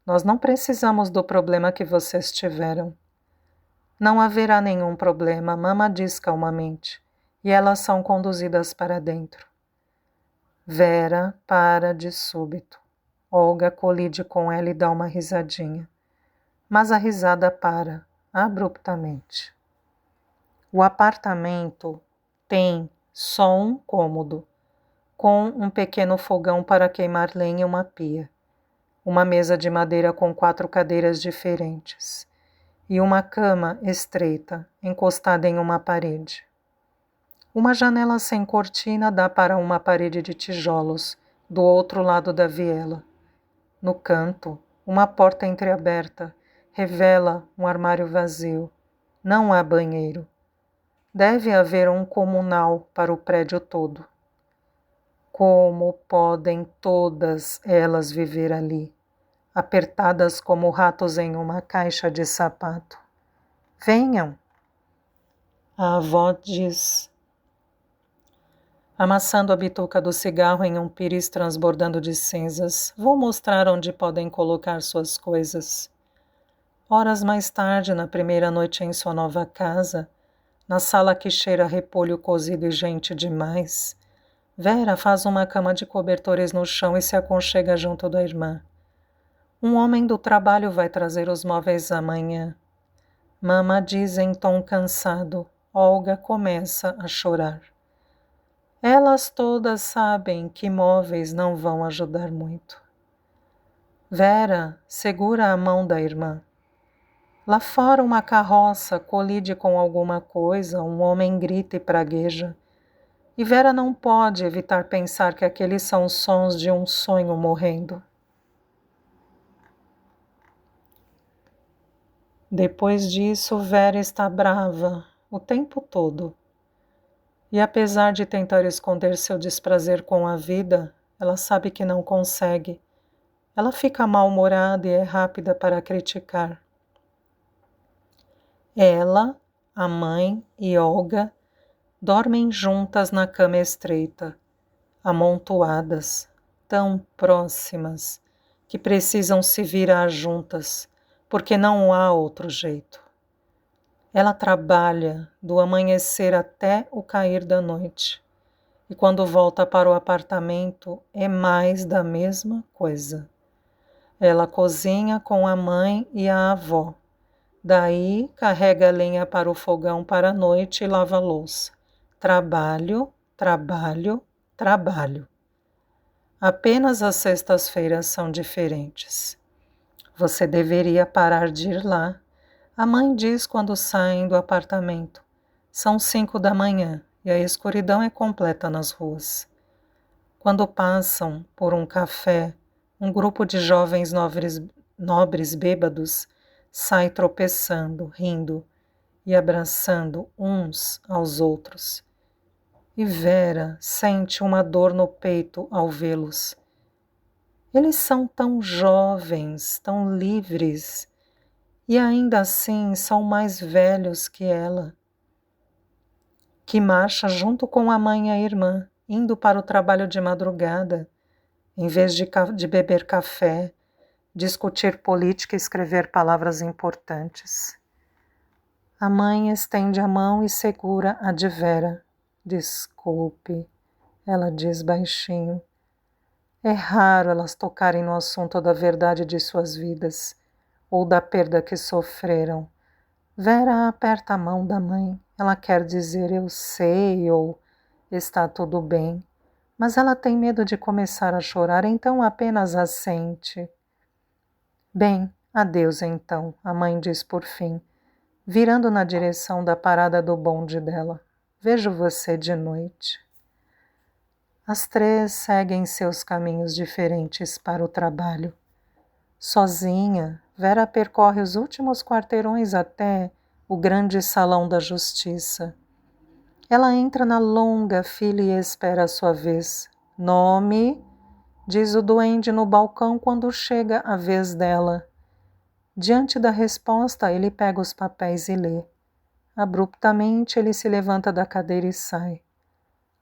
Nós não precisamos do problema que vocês tiveram. Não haverá nenhum problema, Mama diz calmamente, e elas são conduzidas para dentro. Vera para de súbito. Olga colide com ela e dá uma risadinha. Mas a risada para, abruptamente. O apartamento tem só um cômodo, com um pequeno fogão para queimar lenha e uma pia, uma mesa de madeira com 4 cadeiras diferentes e uma cama estreita, encostada em uma parede. Uma janela sem cortina dá para uma parede de tijolos, do outro lado da viela. No canto, uma porta entreaberta revela um armário vazio. Não há banheiro. Deve haver um comunal para o prédio todo. Como podem todas elas viver ali, apertadas como ratos em uma caixa de sapato? Venham! A avó diz, amassando a bituca do cigarro em um pires transbordando de cinzas. Vou mostrar onde podem colocar suas coisas. Horas mais tarde, na primeira noite em sua nova casa, na sala que cheira a repolho cozido e gente demais, Vera faz uma cama de cobertores no chão e se aconchega junto da irmã. Um homem do trabalho vai trazer os móveis amanhã. Mama diz em tom cansado. Olga começa a chorar. Elas todas sabem que móveis não vão ajudar muito. Vera segura a mão da irmã. Lá fora uma carroça colide com alguma coisa, um homem grita e pragueja. E Vera não pode evitar pensar que aqueles são os sons de um sonho morrendo. Depois disso, Vera está brava o tempo todo. E apesar de tentar esconder seu desprazer com a vida, ela sabe que não consegue. Ela fica mal-humorada e é rápida para criticar. Ela, a mãe e Olga dormem juntas na cama estreita, amontoadas, tão próximas, que precisam se virar juntas, porque não há outro jeito. Ela trabalha do amanhecer até o cair da noite, e quando volta para o apartamento é mais da mesma coisa. Ela cozinha com a mãe e a avó. Daí carrega a lenha para o fogão para a noite e lava a louça. Trabalho, trabalho, trabalho. Apenas as sextas-feiras são diferentes. Você deveria parar de ir lá. A mãe diz quando saem do apartamento. São 5 da manhã e a escuridão é completa nas ruas. Quando passam por um café, um grupo de jovens nobres bêbados sai tropeçando, rindo e abraçando uns aos outros. E Vera sente uma dor no peito ao vê-los. Eles são tão jovens, tão livres, e ainda assim são mais velhos que ela, que marcha junto com a mãe e a irmã, indo para o trabalho de madrugada, em vez de beber café, discutir política e escrever palavras importantes. A mãe estende a mão e segura a de Vera. Desculpe, ela diz baixinho. É raro elas tocarem no assunto da verdade de suas vidas, ou da perda que sofreram. Vera aperta a mão da mãe. Ela quer dizer eu sei ou está tudo bem, mas ela tem medo de começar a chorar, então apenas assente. Bem, adeus então, a mãe diz por fim, virando na direção da parada do bonde dela. Vejo você de noite. As 3 seguem seus caminhos diferentes para o trabalho. Sozinha, Vera percorre os últimos quarteirões até o grande salão da justiça. Ela entra na longa fila e espera a sua vez. Nome, diz o duende no balcão quando chega a vez dela. Diante da resposta, ele pega os papéis e lê. Abruptamente, ele se levanta da cadeira e sai.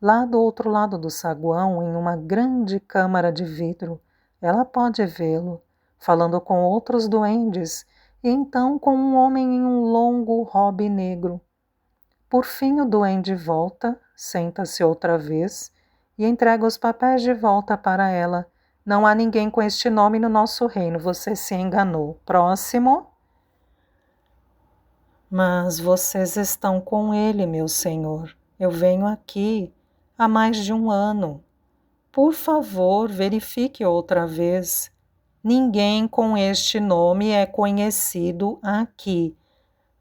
Lá do outro lado do saguão, em uma grande câmara de vidro, ela pode vê-lo, falando com outros duendes, e então com um homem em um longo robe negro. Por fim, o duende volta, senta-se outra vez e entrega os papéis de volta para ela, Não há ninguém com este nome no nosso reino, você se enganou. Próximo. Mas vocês estão com ele, meu senhor. Eu venho aqui há mais de um ano. Por favor, verifique outra vez. Ninguém com este nome é conhecido aqui.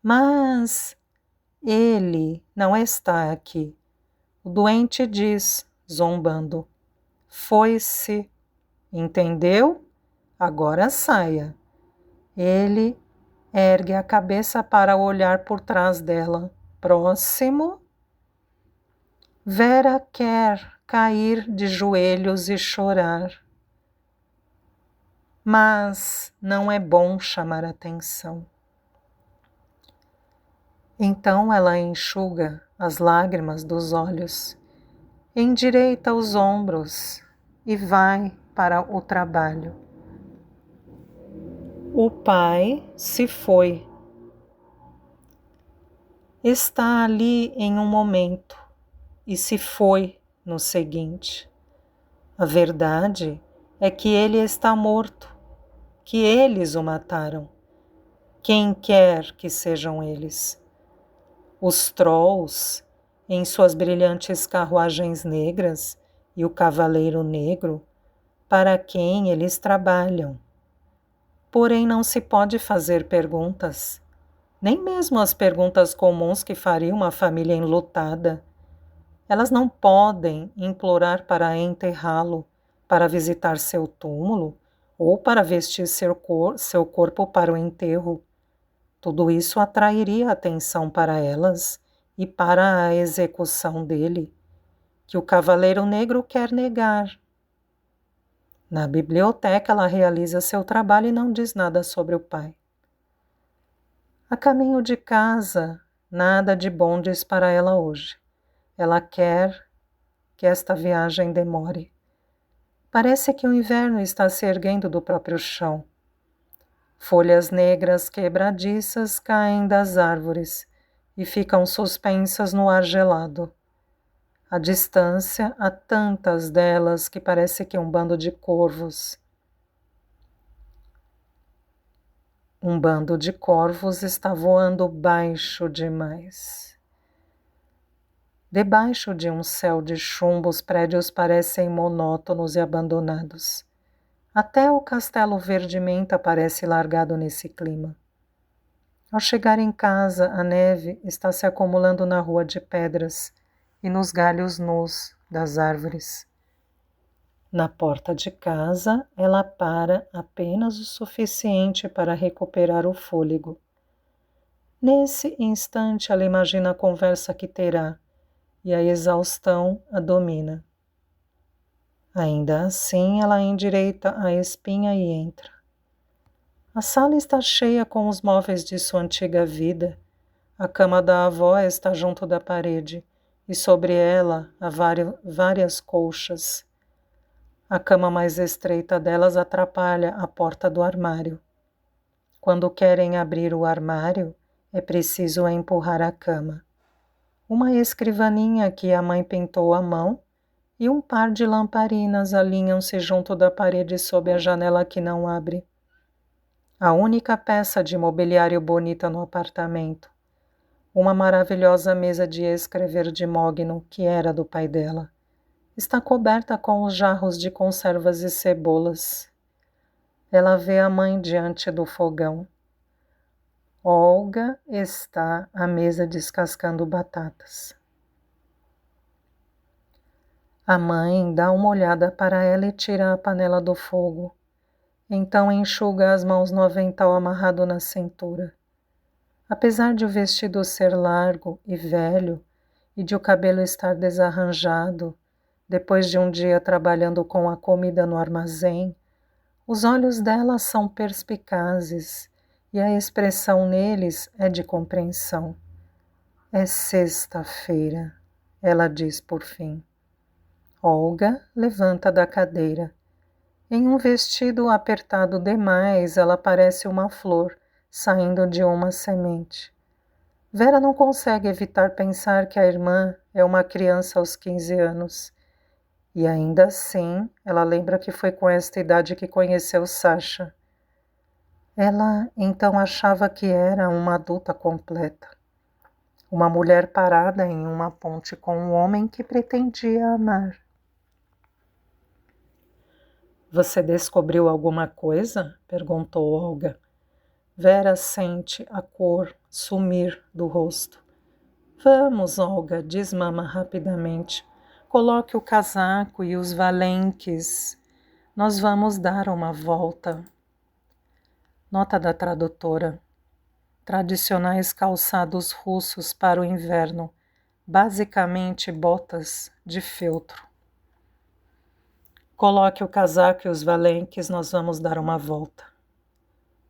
Mas ele não está aqui. O doente diz, zombando. Foi-se. Entendeu? Agora saia. Ele ergue a cabeça para olhar por trás dela. Próximo. Vera quer cair de joelhos e chorar. Mas não é bom chamar atenção. Então ela enxuga as lágrimas dos olhos, endireita os ombros e vai para o trabalho. O pai se foi. Está ali em um momento e se foi no seguinte. A verdade é que ele está morto, que eles o mataram. Quem quer que sejam eles. Os trolls, em suas brilhantes carruagens negras, e o cavaleiro negro, para quem eles trabalham. Porém, não se pode fazer perguntas, nem mesmo as perguntas comuns que faria uma família enlutada. Elas não podem implorar para enterrá-lo, para visitar seu túmulo ou para vestir seu corpo para o enterro. Tudo isso atrairia atenção para elas e para a execução dele, que o Cavaleiro Negro quer negar. Na biblioteca, ela realiza seu trabalho e não diz nada sobre o pai. A caminho de casa, nada de bom diz para ela hoje. Ela quer que esta viagem demore. Parece que o inverno está se erguendo do próprio chão. Folhas negras quebradiças caem das árvores e ficam suspensas no ar gelado. À distância, há tantas delas que parece que um bando de corvos. Um bando de corvos está voando baixo demais. Debaixo de um céu de chumbo, os prédios parecem monótonos e abandonados. Até o castelo verde-menta parece largado nesse clima. Ao chegar em casa, a neve está se acumulando na rua de pedras e nos galhos nus das árvores. Na porta de casa, ela para apenas o suficiente para recuperar o fôlego. Nesse instante, ela imagina a conversa que terá e a exaustão a domina. Ainda assim, ela endireita a espinha e entra. A sala está cheia com os móveis de sua antiga vida. A cama da avó está junto da parede e sobre ela há várias colchas. A cama mais estreita delas atrapalha a porta do armário. Quando querem abrir o armário, é preciso empurrar a cama. Uma escrivaninha que a mãe pintou à mão e um par de lamparinas alinham-se junto da parede sob a janela que não abre. A única peça de mobiliário bonita no apartamento. Uma maravilhosa mesa de escrever de mogno que era do pai dela. Está coberta com os jarros de conservas e cebolas. Ela vê a mãe diante do fogão. Olga está à mesa descascando batatas. A mãe dá uma olhada para ela e tira a panela do fogo. Então enxuga as mãos no avental amarrado na cintura. Apesar de o vestido ser largo e velho e de o cabelo estar desarranjado, depois de um dia trabalhando com a comida no armazém, os olhos dela são perspicazes e a expressão neles é de compreensão. É sexta-feira, ela diz por fim. Olga levanta da cadeira. Em um vestido apertado demais, ela parece uma flor saindo de uma semente. Vera não consegue evitar pensar que a irmã é uma criança aos 15 anos E ainda assim, ela lembra que foi com esta idade que conheceu Sasha. Ela então achava que era uma adulta completa. Uma mulher parada em uma ponte com um homem que pretendia amar. Você descobriu alguma coisa? Perguntou Olga. Vera sente a cor sumir do rosto. Vamos, Olga, diz Mama rapidamente. Coloque o casaco e os valenques. Nós vamos dar uma volta. Nota da tradutora. Tradicionais calçados russos para o inverno, basicamente botas de feltro. Coloque o casaco e os valenques, nós vamos dar uma volta.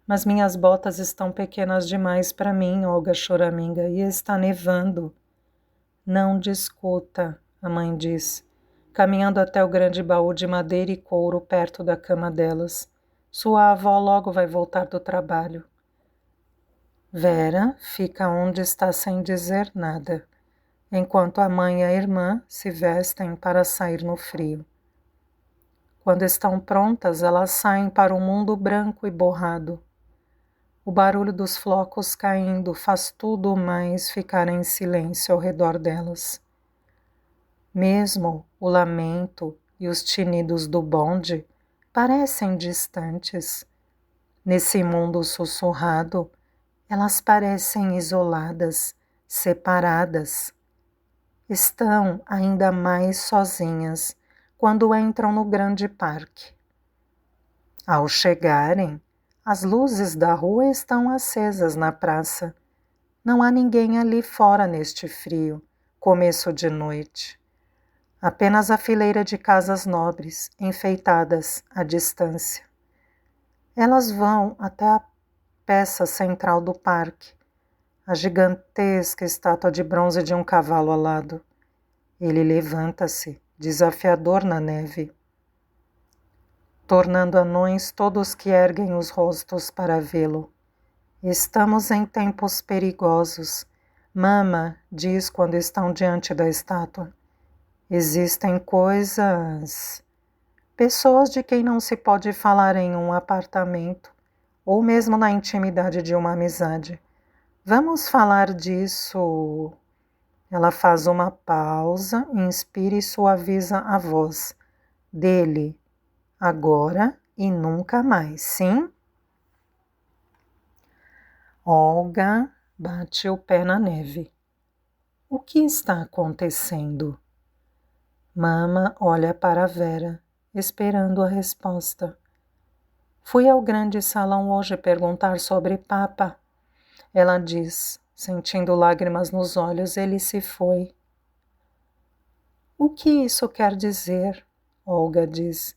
Mas minhas botas estão pequenas demais para mim, Olga choraminga, e está nevando. Não discuta, a mãe diz, caminhando até o grande baú de madeira e couro perto da cama delas. Sua avó logo vai voltar do trabalho. Vera fica onde está sem dizer nada, enquanto a mãe e a irmã se vestem para sair no frio. Quando estão prontas, elas saem para um mundo branco e borrado. O barulho dos flocos caindo faz tudo mais ficar em silêncio ao redor delas. Mesmo o lamento e os tinidos do bonde parecem distantes. Nesse mundo sussurrado, elas parecem isoladas, separadas. Estão ainda mais sozinhas quando entram no grande parque. Ao chegarem, as luzes da rua estão acesas na praça. Não há ninguém ali fora neste frio, começo de noite. Apenas a fileira de casas nobres, enfeitadas à distância. Elas vão até a peça central do parque, a gigantesca estátua de bronze de um cavalo alado. Ele levanta-se, desafiador na neve, tornando anões todos que erguem os rostos para vê-lo. Estamos em tempos perigosos, Mama diz quando estão diante da estátua. Existem pessoas de quem não se pode falar em um apartamento, ou mesmo na intimidade de uma amizade. Vamos falar disso. Ela faz uma pausa, inspira e suaviza a voz. Dele, agora e nunca mais, sim? Olga bate o pé na neve. O que está acontecendo? Mama olha para Vera, esperando a resposta. Fui ao grande salão hoje perguntar sobre Papa. Ela diz, sentindo lágrimas nos olhos, ele se foi. O que isso quer dizer? Olga diz.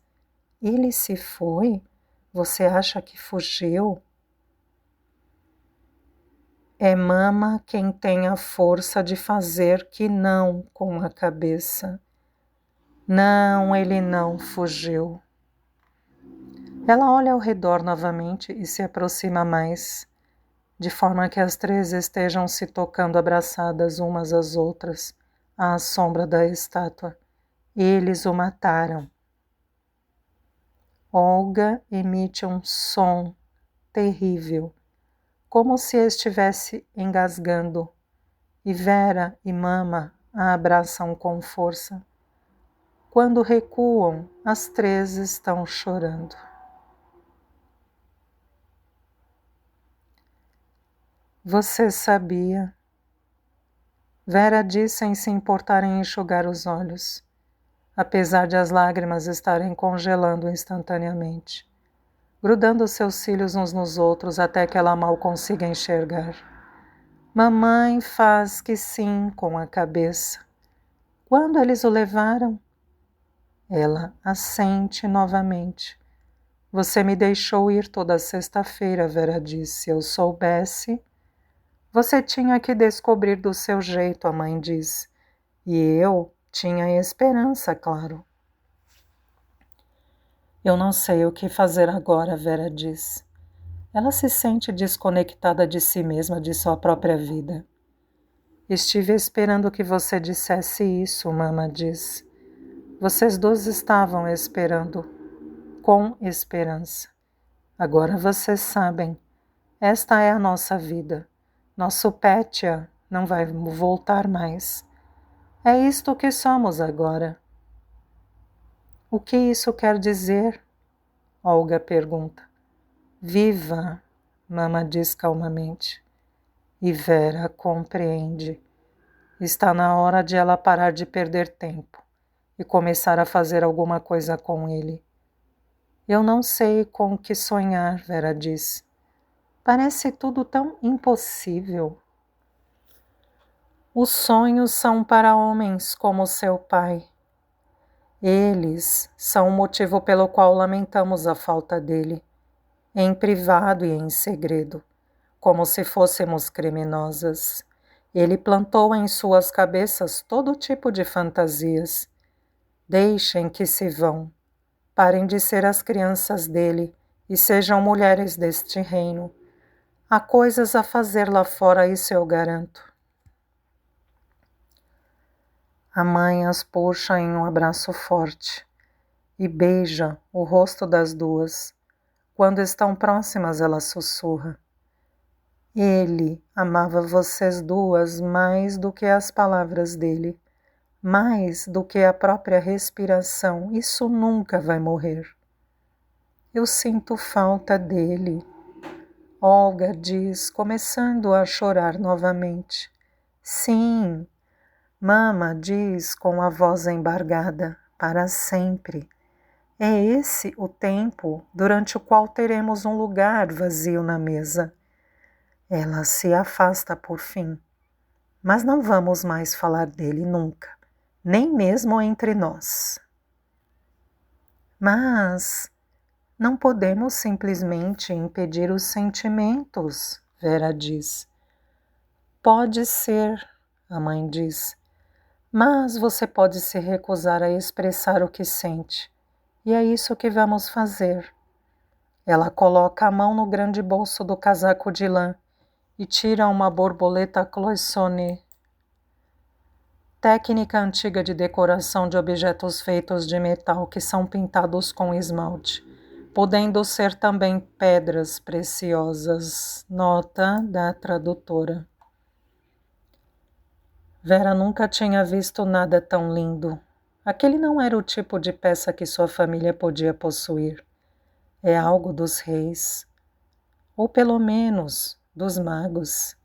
Ele se foi? Você acha que fugiu? É Mama quem tem a força de fazer que não com a cabeça. Não, ele não fugiu. Ela olha ao redor novamente e se aproxima mais, de forma que as três estejam se tocando abraçadas umas às outras, à sombra da estátua. Eles o mataram. Olga emite um som terrível, como se estivesse engasgando, e Vera e Mama a abraçam com força. Quando recuam, as três estão chorando. Você sabia? Vera diz sem se importar em enxugar os olhos, apesar de as lágrimas estarem congelando instantaneamente, grudando seus cílios uns nos outros até que ela mal consiga enxergar. Mamãe faz que sim com a cabeça. Quando eles o levaram? Ela assente novamente. Você me deixou ir toda sexta-feira, Vera disse. Se eu soubesse... Você tinha que descobrir do seu jeito, a mãe diz. E eu tinha esperança, claro. Eu não sei o que fazer agora, Vera diz. Ela se sente desconectada de si mesma, de sua própria vida. Estive esperando que você dissesse isso, Mama diz. Vocês dois estavam esperando, com esperança. Agora vocês sabem, esta é a nossa vida. Nosso Pétia não vai voltar mais. É isto que somos agora. O que isso quer dizer? Olga pergunta. Viva, Mama diz calmamente. E Vera compreende. Está na hora de ela parar de perder tempo e começar a fazer alguma coisa com ele. Eu não sei com o que sonhar, Vera diz. Parece tudo tão impossível. Os sonhos são para homens como seu pai. Eles são o motivo pelo qual lamentamos a falta dele, em privado e em segredo, como se fôssemos criminosas. Ele plantou em suas cabeças todo tipo de fantasias. Deixem que se vão. Parem de ser as crianças dele e sejam mulheres deste reino. Há coisas a fazer lá fora, isso eu garanto. A mãe as puxa em um abraço forte e beija o rosto das duas. Quando estão próximas, ela sussurra. Ele amava vocês duas mais do que as palavras dele, mais do que a própria respiração. Isso nunca vai morrer. Eu sinto falta dele. Olga diz, começando a chorar novamente. Sim, Mama diz com a voz embargada, para sempre. É esse o tempo durante o qual teremos um lugar vazio na mesa. Ela se afasta por fim. Mas não vamos mais falar dele nunca, nem mesmo entre nós. Mas não podemos simplesmente impedir os sentimentos, Vera diz. Pode ser, a mãe diz, mas você pode se recusar a expressar o que sente. E é isso que vamos fazer. Ela coloca a mão no grande bolso do casaco de lã e tira uma borboleta cloisonné, técnica antiga de decoração de objetos feitos de metal que são pintados com esmalte, podendo ser também pedras preciosas. Nota da tradutora. Vera nunca tinha visto nada tão lindo. Aquele não era o tipo de peça que sua família podia possuir. É algo dos reis, ou pelo menos dos magos.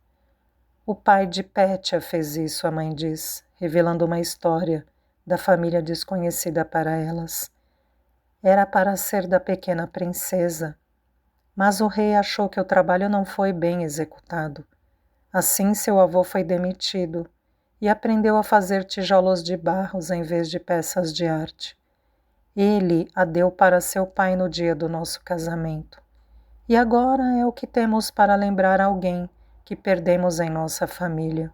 O pai de Pétia fez isso, a mãe diz, revelando uma história da família desconhecida para elas. Era para ser da pequena princesa, mas o rei achou que o trabalho não foi bem executado. Assim seu avô foi demitido e aprendeu a fazer tijolos de barros em vez de peças de arte. Ele a deu para seu pai no dia do nosso casamento. E agora é o que temos para lembrar alguém que perdemos em nossa família.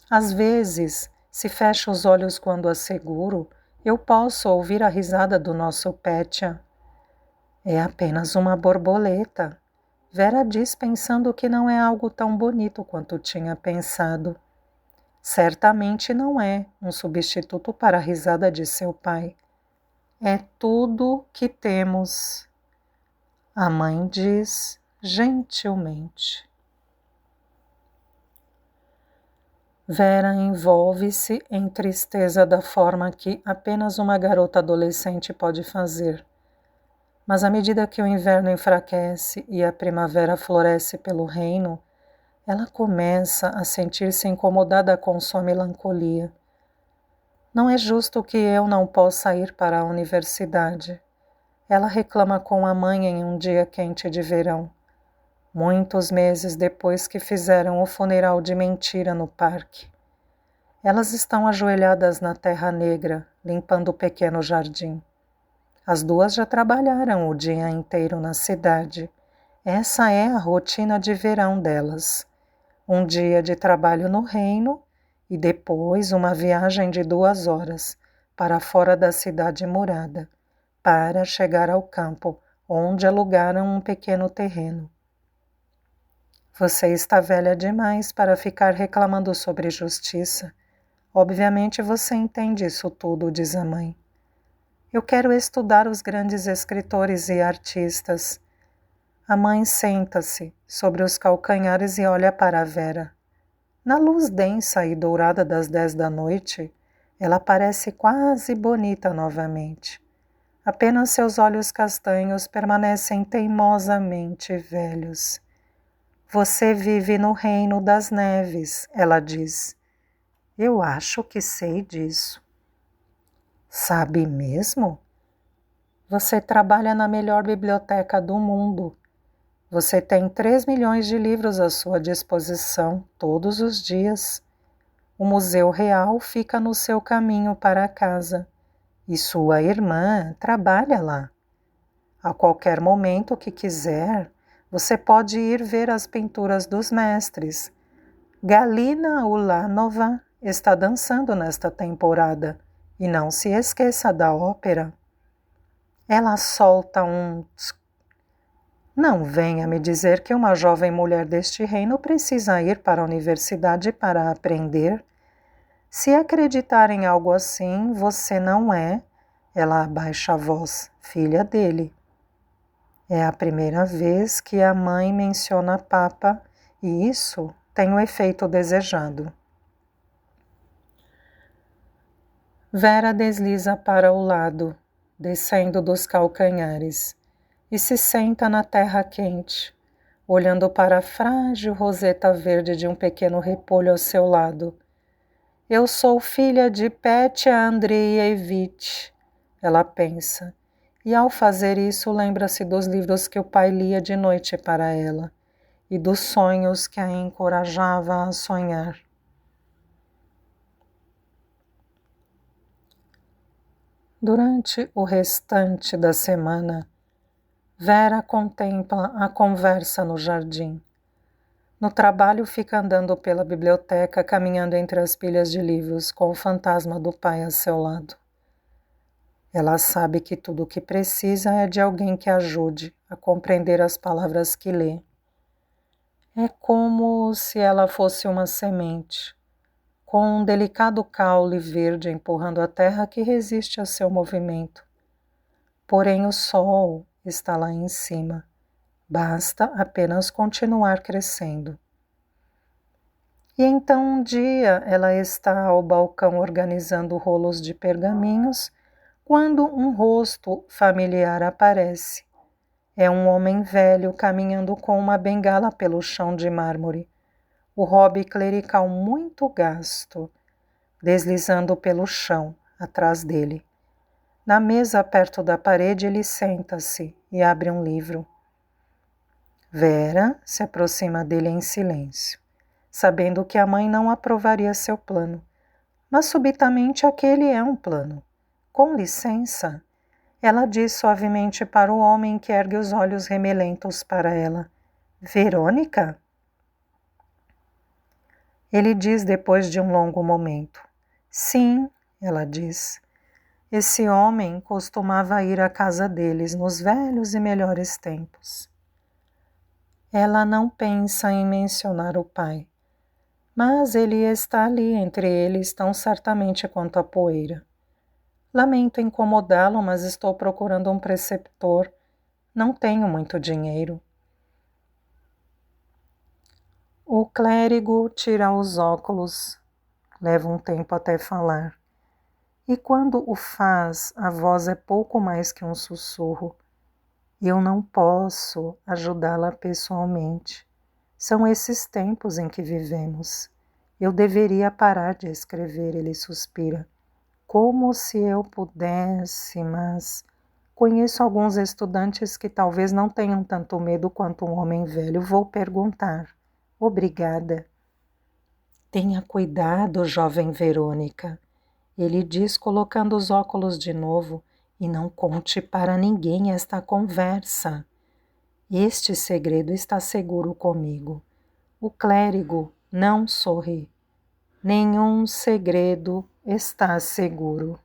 Às vezes, se fecho os olhos quando a seguro, eu posso ouvir a risada do nosso Pétia. É apenas uma borboleta. Vera diz pensando que não é algo tão bonito quanto tinha pensado. Certamente não é um substituto para a risada de seu pai. É tudo que temos, a mãe diz gentilmente. Vera envolve-se em tristeza da forma que apenas uma garota adolescente pode fazer. Mas à medida que o inverno enfraquece e a primavera floresce pelo reino, ela começa a sentir-se incomodada com sua melancolia. Não é justo que eu não possa ir para a universidade. Ela reclama com a mãe em um dia quente de verão, muitos meses depois que fizeram o funeral de mentira no parque. Elas estão ajoelhadas na terra negra, limpando o pequeno jardim. As duas já trabalharam o dia inteiro na cidade. Essa é a rotina de verão delas. Um dia de trabalho no reino e depois uma viagem de 2 horas para fora da cidade murada, para chegar ao campo, onde alugaram um pequeno terreno. Você está velha demais para ficar reclamando sobre justiça. Obviamente você entende isso tudo, diz a mãe. Eu quero estudar os grandes escritores e artistas. A mãe senta-se sobre os calcanhares e olha para Vera. Na luz densa e dourada das 10 da noite, ela parece quase bonita novamente. Apenas seus olhos castanhos permanecem teimosamente velhos. Você vive no reino das neves, ela diz. Eu acho que sei disso. Sabe mesmo? Você trabalha na melhor biblioteca do mundo. Você tem 3 milhões de livros à sua disposição todos os dias. O Museu Real fica no seu caminho para casa e sua irmã trabalha lá. A qualquer momento que quiser, você pode ir ver as pinturas dos mestres. Galina Ulanova está dançando nesta temporada e não se esqueça da ópera. Ela solta um tsk. Não venha me dizer que uma jovem mulher deste reino precisa ir para a universidade para aprender. Se acreditar em algo assim, você não é, ela abaixa a voz, filha dele. É a primeira vez que a mãe menciona Papa e isso tem o efeito desejado. Vera desliza para o lado, descendo dos calcanhares, e se senta na terra quente, olhando para a frágil roseta verde de um pequeno repolho ao seu lado. Eu sou filha de Petya Andreevich, ela pensa, e ao fazer isso lembra-se dos livros que o pai lia de noite para ela e dos sonhos que a encorajava a sonhar. Durante o restante da semana, Vera contempla a conversa no jardim. No trabalho fica andando pela biblioteca, caminhando entre as pilhas de livros, com o fantasma do pai a seu lado. Ela sabe que tudo o que precisa é de alguém que ajude a compreender as palavras que lê. É como se ela fosse uma semente, com um delicado caule verde empurrando a terra que resiste a seu movimento. Porém, o sol está lá em cima. Basta apenas continuar crescendo. E então um dia ela está ao balcão organizando rolos de pergaminhos, quando um rosto familiar aparece. É um homem velho caminhando com uma bengala pelo chão de mármore. O robe clerical muito gasto, deslizando pelo chão, atrás dele. Na mesa perto da parede ele senta-se e abre um livro. Vera se aproxima dele em silêncio, sabendo que a mãe não aprovaria seu plano. Mas subitamente aquele é um plano. Com licença, ela diz suavemente para o homem que ergue os olhos remelentos para ela. Verônica? Ele diz depois de um longo momento. Sim, ela diz. Esse homem costumava ir à casa deles nos velhos e melhores tempos. Ela não pensa em mencionar o pai, mas ele está ali entre eles tão certamente quanto a poeira. Lamento incomodá-lo, mas estou procurando um preceptor. Não tenho muito dinheiro. O clérigo tira os óculos, leva um tempo até falar. E quando o faz, a voz é pouco mais que um sussurro. Eu não posso ajudá-la pessoalmente. São esses tempos em que vivemos. Eu deveria parar de escrever, ele suspira. Como se eu pudesse, mas conheço alguns estudantes que talvez não tenham tanto medo quanto um homem velho. Vou perguntar. Obrigada. Tenha cuidado, jovem Verônica, ele diz colocando os óculos de novo, e não conte para ninguém esta conversa. Este segredo está seguro comigo. O clérigo não sorri. Nenhum segredo está seguro.